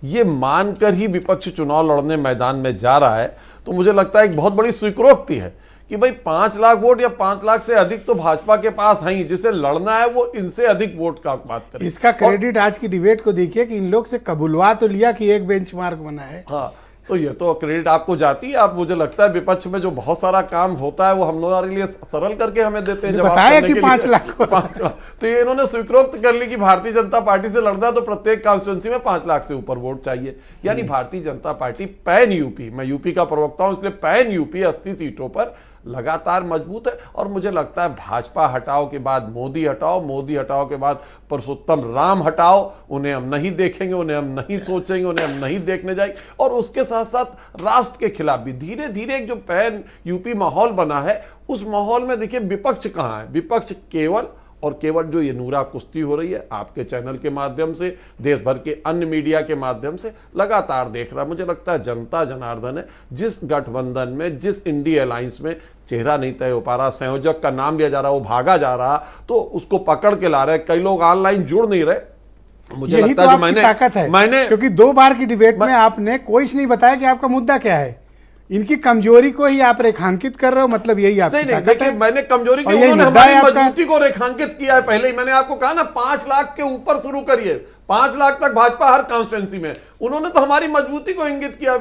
ये मानकर ही विपक्ष चुनाव लड़ने मैदान में जा रहा है, तो मुझे लगता है एक बहुत बड़ी स्वीकृति है कि भाई 5 लाख वोट या 5 लाख से अधिक तो भाजपा के पास है ही, जिसे लड़ना है वो इनसे अधिक वोट का बात करें। इसका क्रेडिट आज की डिबेट को देखिए कि इन लोग से कबूलवा तो लिया कि एक बेंचमार्क बना है। हाँ, तो ये तो क्रेडिट आपको जाती है। आप, मुझे लगता है विपक्ष में जो बहुत सारा काम होता है वो हम लोगों के लिए सरल करके हमें देते हैं, जवाब बताया करने कि के 5 लिए। लाख 5 लाख तो ये इन्होंने स्वीकृत कर ली कि भारतीय जनता पार्टी से लड़ना है तो प्रत्येक कॉन्स्टिट्यूंसी में 5 लाख से ऊपर वोट चाहिए। यानी Bharatiya Janata party pan UP, मैं यूपी का प्रवक्ता हूं इसलिए पैन यूपी 80 सीटों पर लगातार मजबूत है। और मुझे लगता है भाजपा हटाओ के बाद मोदी हटाओ, मोदी हटाओ के बाद पुरुषोत्तम राम हटाओ, उन्हें हम नहीं देखेंगे, उन्हें हम नहीं सोचेंगे, उन्हें हम नहीं देखने जाएंगे। और उसके साथ साथ राष्ट्र के खिलाफ भी धीरे धीरे एक जो पैन यूपी माहौल बना है, उस माहौल में देखिए विपक्ष कहां है। विपक्ष केवल और केवल जो ये नूरा कुश्ती हो रही है आपके चैनल के माध्यम से, देश भर के अन्य मीडिया के माध्यम से लगातार देख रहा है। मुझे लगता है जनता जनार्दन है, जिस गठबंधन में, जिस इंडी अलायंस में चेहरा नहीं तय हो पा रहा, संयोजक का नाम लिया जा रहा, वो भागा जा रहा, तो उसको पकड़ के ला रहे, कई लोग ऑनलाइन जुड़ नहीं रहे। मुझे यही लगता तो है जो आपकी ताकत है, मैंने क्योंकि 2 बार की डिबेट में आपने कोई नहीं बताया कि आपका मुद्दा क्या है। इनकी कमजोरी को ही आप रेखांकित कर रहे हो, मतलब यही आपकी नहीं ताकत देखिए, है। मैंने कमजोरी की, और यही उन्होंने मुद्दा है हमारी आपका। मजबूती को रेखांकित किया है। पहले ही मैंने आपको कहा ना 5 लाख के ऊपर शुरू करिए, 5 लाख तक भाजपा हर कॉन्स्टिट्यूंसी में, उन्होंने तो हमारी मजबूती को इंगित किया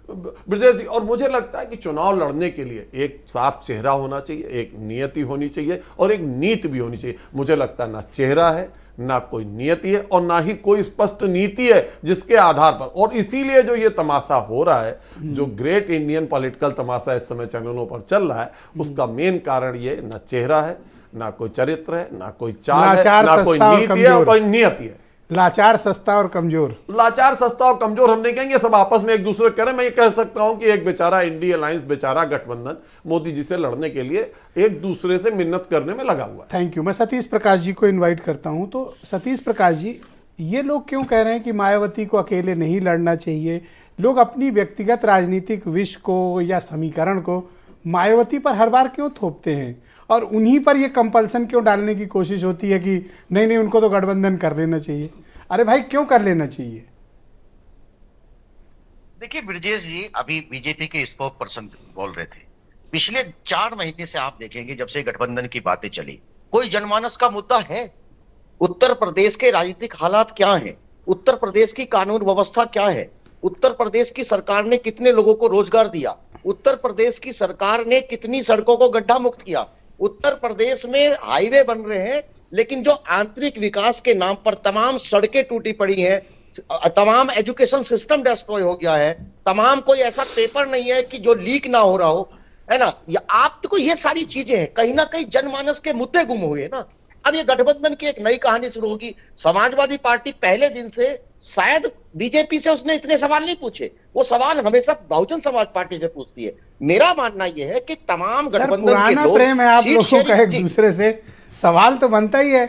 ब्रजेश जी। और मुझे लगता है कि चुनाव लड़ने के लिए एक साफ चेहरा होना चाहिए, एक नियति होनी चाहिए और एक नीति भी होनी चाहिए। मुझे लगता है ना चेहरा है, ना कोई नियति है और ना ही कोई स्पष्ट नीति है जिसके आधार पर, और इसीलिए जो ये तमाशा हो रहा है, जो ग्रेट इंडियन पॉलिटिकल तमाशा इस समय चैनलों पर चल रहा है, उसका मेन कारण ये ना चेहरा है, ना कोई चरित्र है, ना कोई चाल है, ना कोई नीति है और कोई नियति है। लाचार, सस्ता और कमजोर। लाचार, सस्ता और कमजोर हम नहीं कहेंगे, सब आपस में एक दूसरे को कह रहे हैं। मैं ये कह सकता हूं कि एक बेचारा इंडी अलायंस, बेचारा गठबंधन मोदी जी से लड़ने के लिए एक दूसरे से मिन्नत करने में लगा हुआ है। Thank you. मैं सतीश प्रकाश जी को इनवाइट करता हूं। तो सतीश प्रकाश जी, ये लोग क्यों कह रहे हैं कि मायावती को अकेले नहीं लड़ना चाहिए? लोग अपनी व्यक्तिगत राजनीतिक विष को या समीकरण को मायावती पर हर बार क्यों थोपते हैं और उन्हीं पर ये कंपल्सन क्यों डालने की कोशिश होती है कि नहीं नहीं उनको तो गठबंधन कर लेना चाहिए? अरे भाई क्यों कर लेना चाहिए? देखिए ब्रजेश जी, अभी बीजेपी के स्पोक पर्सन बोल रहे थे, पिछले 4 महीने से आप देखेंगे जब से गठबंधन की बातें चली, कोई जनमानस का मुद्दा है? उत्तर प्रदेश के राजनीतिक हालात क्या हैं? उत्तर प्रदेश की कानून व्यवस्था क्या है? उत्तर प्रदेश की सरकार ने कितने लोगों को रोजगार दिया? उत्तर प्रदेश की सरकार ने कितनी सड़कों को गड्ढा मुक्त किया? उत्तर प्रदेश में हाईवे बन रहे हैं, लेकिन जो आंतरिक विकास के नाम पर तमाम सड़कें टूटी पड़ी हैं, तमाम एजुकेशन सिस्टम डिस्ट्रॉय हो गया है, तमाम कोई ऐसा पेपर नहीं है कि जो लीक ना हो रहा हो, है ना? आपको ये सारी चीजें हैं, कहीं ना कहीं जनमानस के मुद्दे गुम हुए ना। अब ये गठबंधन की एक नई कहानी शुरू होगी। समाजवादी पार्टी पहले दिन से शायद बीजेपी से उसने इतने सवाल नहीं पूछे, वो सवाल हमेशा बहुजन समाज पार्टी से पूछती है। मेरा मानना यह है कि तमाम गठबंधन के लोग, प्रेम है आप लोगों का एक दूसरे से, सवाल तो बनता ही है।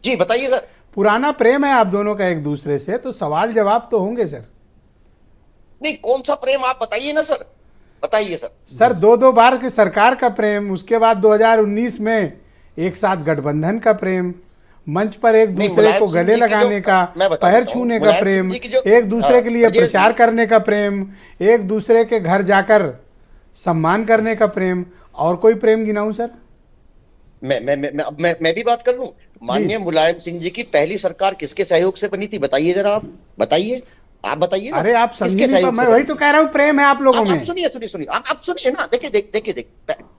जी बताइए सर। पुराना प्रेम है आप दोनों का एक दूसरे से, तो सवाल जवाब तो होंगे सर। नहीं, कौन सा प्रेम आप बताइए ना सर, बताइए सर। सर 2-2 बार की सरकार का प्रेम, उसके बाद 2019 में एक साथ गठबंधन का प्रेम, मंच पर एक दूसरे को गले लगाने का, पैर छूने का प्रेम, एक दूसरे के लिए प्रचार करने का प्रेम, एक दूसरे के घर जाकर सम्मान करने का प्रेम, और कोई प्रेम गिनाऊं सर? मैं भी बात कर लूं। माननीय मुलायम सिंह जी की पहली सरकार किसके सहयोग से बनी थी? बताइए जरा, आप बताइए, आप बताइए। अरे आप समझिए, मैं वही तो कह रहा हूं, प्रेम है आप लोगों में। आप सुनिए आप सुनिए ना। देखिए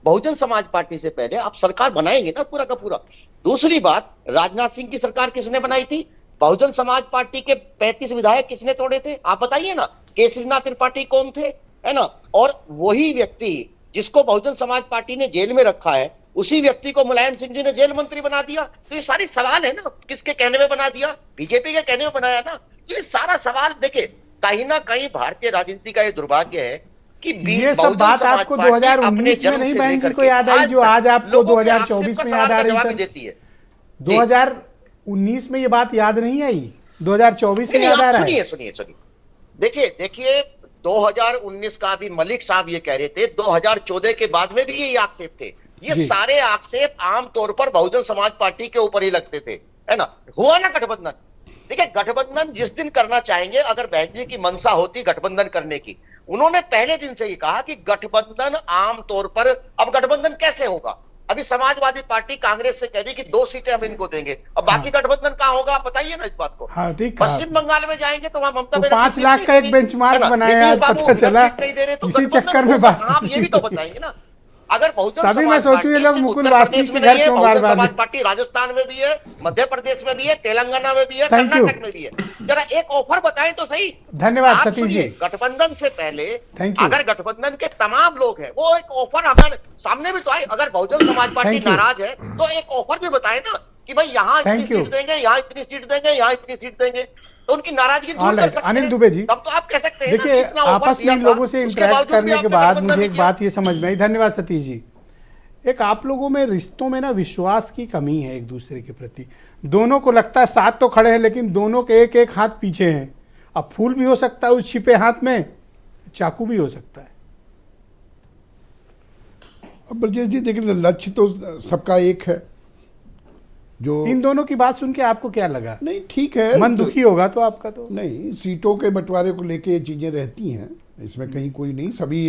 बहुजन समाज पार्टी से पहले आप सरकार बनाएंगे ना पूरा का पूरा। दूसरी बात, राजनाथ सिंह की सरकार किसने बनाई थी? बहुजन समाज पार्टी के 35 विधायक किसने तोड़े थे? आप बताइए ना। केसरीनाथ त्रिपाठी कौन थे, है ना? और वही व्यक्ति जिसको बहुजन समाज पार्टी ने जेल में रखा है, उसी व्यक्ति को मुलायम सिंह जी ने जेल मंत्री बना दिया। तो ये सारी सवाल है ना, किसके कहने में बना दिया? बीजेपी के कहने में बनाया ना। तो ये सारा सवाल देखिए, कहीं ना कहीं भारतीय राजनीति का ये दुर्भाग्य है कि ये सब बात आपको 2019 में नहीं बहन जी को याद आई, जो आज आपको 2024 में याद आ रही है? 2019 में ये बात याद नहीं आई, 2024 में याद आ रहा है। सुनिए देखिए 2019 का भी मलिक साहब ये कह रहे थे, 2014 के बाद में भी ये आक्षेप थे। ये सारे आक्षेप आमतौर पर बहुजन समाज पार्टी के ऊपर ही लगते थे, है ना? हुआ ना गठबंधन। देखिए गठबंधन जिस दिन करना चाहेंगे, अगर बहन जी की मंशा होती गठबंधन करने की, उन्होंने पहले दिन से ही कहा कि गठबंधन आमतौर पर, अब गठबंधन कैसे होगा? अभी समाजवादी पार्टी कांग्रेस से कह रही कि 2 सीटें हम इनको देंगे, अब बाकी गठबंधन कहाँ होगा आप बताइए ना इस बात को। हाँ, ठीक कहा। पश्चिम बंगाल में जाएंगे तो वहाँ ममता तो बनर्जी 5 लाख का एक बेंचमार्क बनाया, आज पता चला इसी चक्कर में बात। आप ये भी तो बताएंगे ना। अगर बहुजन तभी मैं सोचूं ये लोग मुकुल वासनिक के घर क्यों बार बार। समाज पार्टी राजस्थान में भी है, मध्य प्रदेश में भी है, तेलंगाना में भी है, कर्नाटक में भी है, जरा एक ऑफर बताएं तो सही। धन्यवाद आप सतीश जी। सुनिए, गठबंधन से पहले Thank you। अगर गठबंधन के तमाम लोग हैं वो एक ऑफर हमारे सामने भी तो आए। अगर Bahujan Samaj party Thank you। नाराज है तो एक ऑफर भी बताए ना कि भाई यहाँ इतनी Thank you। सीट देंगे, यहाँ इतनी सीट देंगे, यहाँ इतनी सीट देंगे, तो उनकी नाराजगी दूर All कर right, सकते अनिल हैं। दुबे जी, तब तो आप कह सकते हैं ना देखिए कि इतना ऑफर आपस दिया में था, लोगों से उसके इंटरेक्ट बावजूद भी करने के आपने बाद गठबंधन मुझे नहीं एक किया। बात ये समझ में आई। धन्यवाद सतीश जी। एक आप लोगों में रिश्तों में ना विश्वास की कमी है एक दूसरे के प्रति। दोनों को लगता है साथ तो खड़े हैं लेकिन दोनों के एक एक हाथ पीछे हैं। अब फूल भी हो सकता है उस छिपे हाथ में, चाकू भी हो सकता है। अब ब्रजेश जी देखिए, लक्ष्य तो सबका एक है। जो इन दोनों की बात सुन के आपको क्या लगा? नहीं ठीक है, मन दुखी होगा तो आपका तो नहीं, सीटों के बंटवारे को लेके ये चीज़ें रहती हैं, इसमें कहीं कोई नहीं। सभी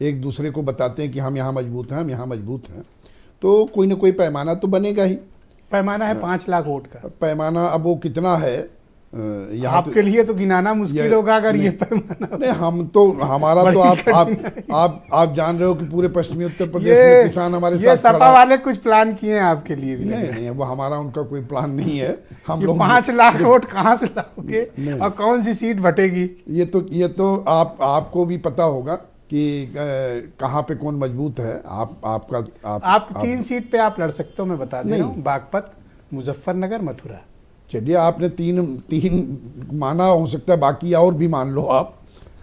एक दूसरे को बताते हैं कि हम यहाँ मजबूत हैं, हम यहाँ मजबूत हैं, तो कोई ना कोई पैमाना तो बनेगा ही। पैमाना है 5 लाख वोट का। पैमाना अब वो कितना है यहाँ आपके लिए तो गिनाना मुश्किल होगा अगर ये पैमाना। नहीं, हम तो हमारा तो आप जान रहे हो कि पूरे पश्चिमी उत्तर प्रदेश में किसान हमारे साथ सपा खड़ा है। वाले कुछ प्लान किए हैं आपके लिए भी? नहीं, वो हमारा उनका कोई प्लान नहीं है। हम लोग 5 लाख वोट कहाँ से लाओगे और कौन सी सीट बटेगी? ये तो आपको भी पता होगा कि कहाँ पे कौन मजबूत है। आप 3 सीट पे आप लड़ सकते हो, मैं बता दे रहा हूँ, बागपत, मुजफ्फरनगर, मथुरा। चलिए, आपने तीन माना, हो सकता है बाकी और भी मान लो आप।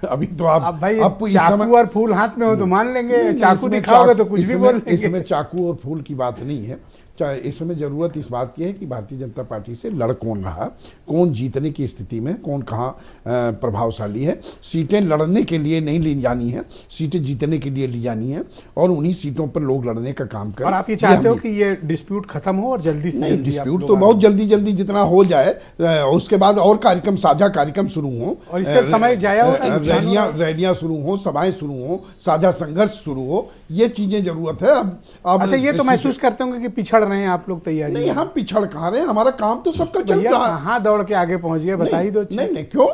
अभी तो आप भाई चाकू और फूल हाथ में हो तो मान लेंगे, चाकू दिखाओगे तो कुछ भी बोल लेंगे। इसमें चाकू और फूल की बात नहीं है। इसमें जरूरत इस बात की है कि भारतीय जनता पार्टी से लड़ कौन रहा, कौन जीतने की स्थिति में, कौन कहाँ प्रभावशाली है। सीटें लड़ने के लिए नहीं ली जानी है, सीटें जीतने के लिए ली जानी है, और उन्हीं सीटों पर लोग लड़ने का काम करें। और आप ये चाहते हो कि ये डिस्प्यूट खत्म हो और जल्दी से? नहीं, डिस्प्यूट तो बहुत जल्दी जितना हो जाए, उसके बाद और कार्यक्रम, साझा कार्यक्रम शुरू हो, और इससे समय जाया हो, रैलियां शुरू हो, सभाएं शुरू हो, साझा संघर्ष शुरू हो, ये चीजें जरूरत है। अब अच्छा, ये तो महसूस करते होंगे कि पिछड़ रहे हैं आप लोग तैयारी? नहीं, हम पिछड़ कहाँ रहे हैं, हमारा काम तो सबका चल रहा है। कहाँ दौड़ के आगे पहुंच गए, बताइए दो। नहीं, क्यों?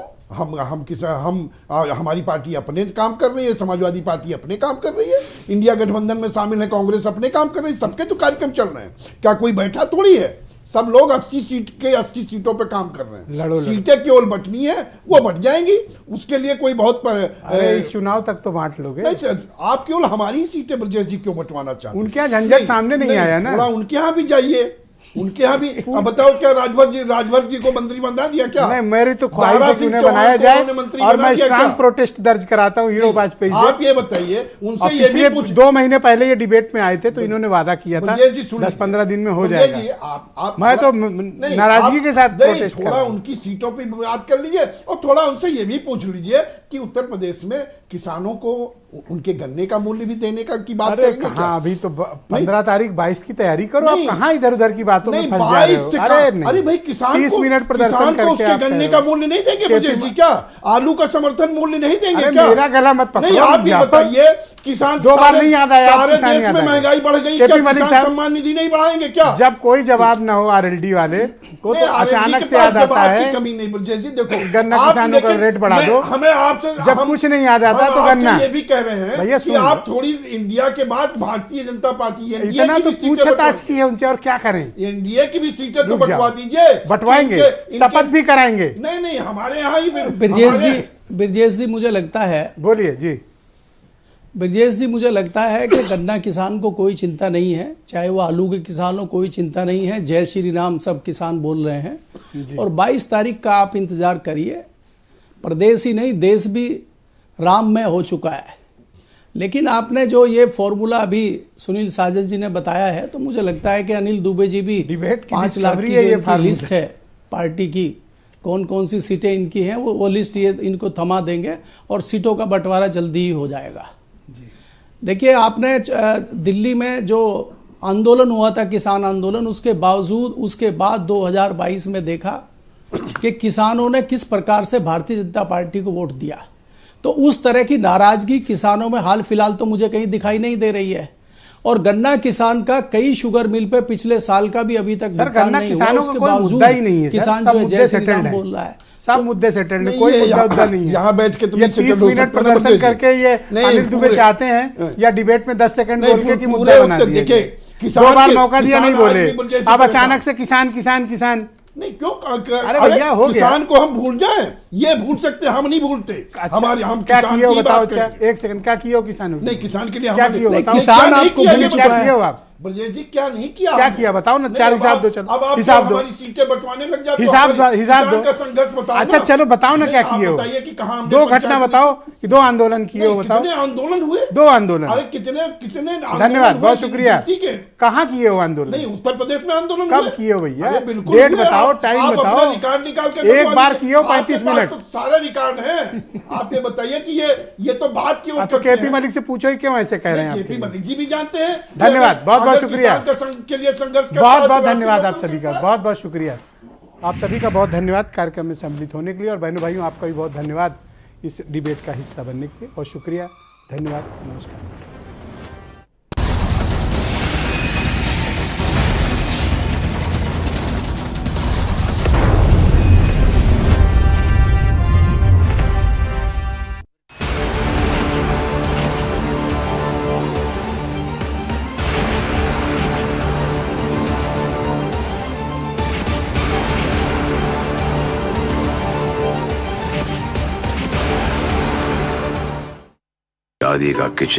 हमारी पार्टी अपने काम कर रही है, समाजवादी पार्टी अपने काम कर रही है, इंडिया गठबंधन में शामिल है कांग्रेस अपने काम कर रही है, सबके तो कार्यक्रम चल रहे हैं। क्या कोई बैठा थोड़ी है? सब लोग 80 सीटों पे काम कर रहे हैं। सीटें केवल बटनी है, वो बट जाएंगी, उसके लिए कोई बहुत इस चुनाव तक तो बांट लोगे। आप केवल हमारी सीटें ब्रजेश जी क्यों बंटवाना चाहते? उनके यहाँ झंझट सामने नहीं आया ना। थोड़ा उनके यहाँ भी जाइए, उनके यहाँ भी। अब बताओ, क्या राजभर जी को मंत्री बना दिया क्या? नहीं, मेरी तो ख्वाहिश है कि उन्हें बनाया जाए, और मैं स्ट्रांग प्रोटेस्ट दर्ज कराता हूँ हीरो वाजपेयी से। आप ये बताइए, उनसे ये भी पूछ। 2 महीने पहले ये डिबेट में आए थे तो इन्होंने वादा किया था 10-15 दिन में हो जाएगा। मैं तो नाराजगी के साथ प्रोटेस्ट कर रहा हूं। थोड़ा उनकी सीटों पर बात कर लीजिए, और थोड़ा उनसे ये भी पूछ लीजिए कि उत्तर प्रदेश में किसानों को उनके गन्ने का मूल्य भी देने का की बात करेंगे क्या? अभी तो 15 तारीख 22 की तैयारी करो, आप कहाँ इधर उधर की बातों में फंस जा रहे हो? अरे भाई, किसान 30 मिनट प्रदर्शन करके उसके गन्ने का मूल्य नहीं देंगे ब्रजेश जी? क्या आलू का समर्थन मूल्य नहीं देंगे क्या? मेरा गला मत पकड़ो। नहीं, आप ये बताइए, किसान 2 बार नहीं याद आया, सारे देश में महंगाई बढ़ गई, क्या किसान सम्मान निधि नहीं बढ़ाएंगे क्या? जब कोई जवाब ना हो आरएलडी वाले को तो अचानक से याद आता है। कमी नहीं ब्रजेश जी, देखो, गन्ना किसानों का रेट बढ़ा दो। हमें आपसे जब कुछ नहीं याद आता तो गन्ना। ये भी कह रहे हैं कि आप थोड़ी इंडिया के बाद भारतीय जनता पार्टी, इतना तो पूछताछ की है उनसे, और क्या करें? एनडीए की भी सीटें तो बंटवा दीजिए। बंटवाएंगे, शपथ भी कराएंगे। नहीं, हमारे यहाँ ही। ब्रजेश जी, मुझे लगता है, बोलिए जी। ब्रजेश जी, मुझे लगता है कि गन्ना किसान को कोई चिंता नहीं है, चाहे वो आलू के किसान हो, कोई चिंता नहीं है। जय श्री राम सब किसान बोल रहे हैं, और 22 तारीख का आप इंतजार करिए। प्रदेश ही नहीं, देश भी राममय हो चुका है। लेकिन आपने जो ये फॉर्मूला अभी सुनील साजन जी ने बताया है, तो मुझे लगता है कि अनिल दुबे जी भी 5 लाख की ये लिस्ट है पार्टी की, कौन कौन सी सीटें इनकी हैं, वो लिस्ट ये इनको थमा देंगे, और सीटों का बंटवारा जल्दी ही हो जाएगा। देखिए, आपने दिल्ली में जो आंदोलन हुआ था, किसान आंदोलन, उसके बावजूद उसके बाद 2022 में देखा कि किसानों ने किस प्रकार से भारतीय जनता पार्टी को वोट दिया। तो उस तरह की नाराजगी किसानों में हाल फिलहाल तो मुझे कहीं दिखाई नहीं दे रही है। और गन्ना किसान का कई शुगर मिल पे पिछले साल का भी अभी तक सर, भुगतान गन्ना नहीं हुआ, किसानों उसके का कोई बावजूद मुद्दा ही नहीं है सर, किसान सब जो है मुद्दे जय श्री सेटल्ड राम है। बोल रहा है। सब मुद्दे सेटल्ड है, नहीं, कोई ये मुद्दा नहीं है। यहाँ बैठ के तो ये 20 सेकंड 30 हो मिनट सकता है, प्रदर्शन बदल करके ये नहीं, अनिल दुबे पूरे- चाहते हैं या डिबेट में 10 सेकंड नहीं, बोल के कि पूरे मुद्दा बना उत्तर दिए देखिए, जाए। किसान 2 बार के- मौका दिया, नहीं किसान बोले, आज भी जैसे अब परेशान। अचानक से किसान किसान किसान। नहीं क्यों अरे भैया, हो गया। किसान को हम भूल जाएं, ये भूल सकते हैं, हम नहीं भूलते। अच्छा, हमारे हम क्या किसान किए हो की बताओ। बात अच्छा, करेंगे। 1 सेकंड, क्या किए हो किसानों के नहीं, लिए? किसान के लिए क्या हमारे- किए हो नहीं, बताओ। किसान क्या नहीं आपको किया, भूल ये चुका क्या है। किए हो आप? ब्रजेश जी क्या नहीं किया क्या हमने? किया बताओ ना, नहीं, 4 अब हिसाब आप- दो, चलो अब आप हिसाब दो, हमारी सीटें बंटवाने लग जाते हो, हिसाब हमारी हिसाब किसान दो। का संघर्ष बताओ अच्छा ना। चलो बताओ ना नहीं, क्या आप किए हो। बताइए कि कहाँ हमने 2 पंचायत घटना में- बताओ कि 2 आंदोलन किए हो नहीं, बताओ। कितने आंदोलन हुए? 2 आंदोलन। अरे कितने कितने आंदोलन धन्यवाद, हुए बहुत शुक्रिया। गिनती के? कहाँ किए हो आंदोलन? नहीं, उत्तर प्रदेश में आंदोलन कब हुए? किए हो भैया? अरे बिल्कुल डेट हुए। बताओ, आप- टाइम आप अपना बताओ। रिकॉर्ड निकाल के एक लगवा बार लीजिए। किए हो आपके 35 पास मिनट। तो सारे रिकॉर्ड है। आप ये बताइए कि ये तो बात क्यों तो केपी मलिक से पूछो ही क्यों ऐसे कह रहे हैं केपी आप? मलिक जी भी जानते हैं। धन्यवाद, बहुत बहुत शुक्रिया। के लिए संघर्ष करता बहुत है, बहुत तो धन्यवाद आप आपके सभी का, लोगों को बहुत बहुत शुक्रिया। आप सभी का बहुत धन्यवाद कार्यक्रम में सम्मिलित होने के लिए, और बहनों भाइयों आपका भी बहुत धन्यवाद इस डिबेट का हिस्सा बनने के लिए, और शुक्रिया, धन्यवाद, नमस्कार। दादी का किचन।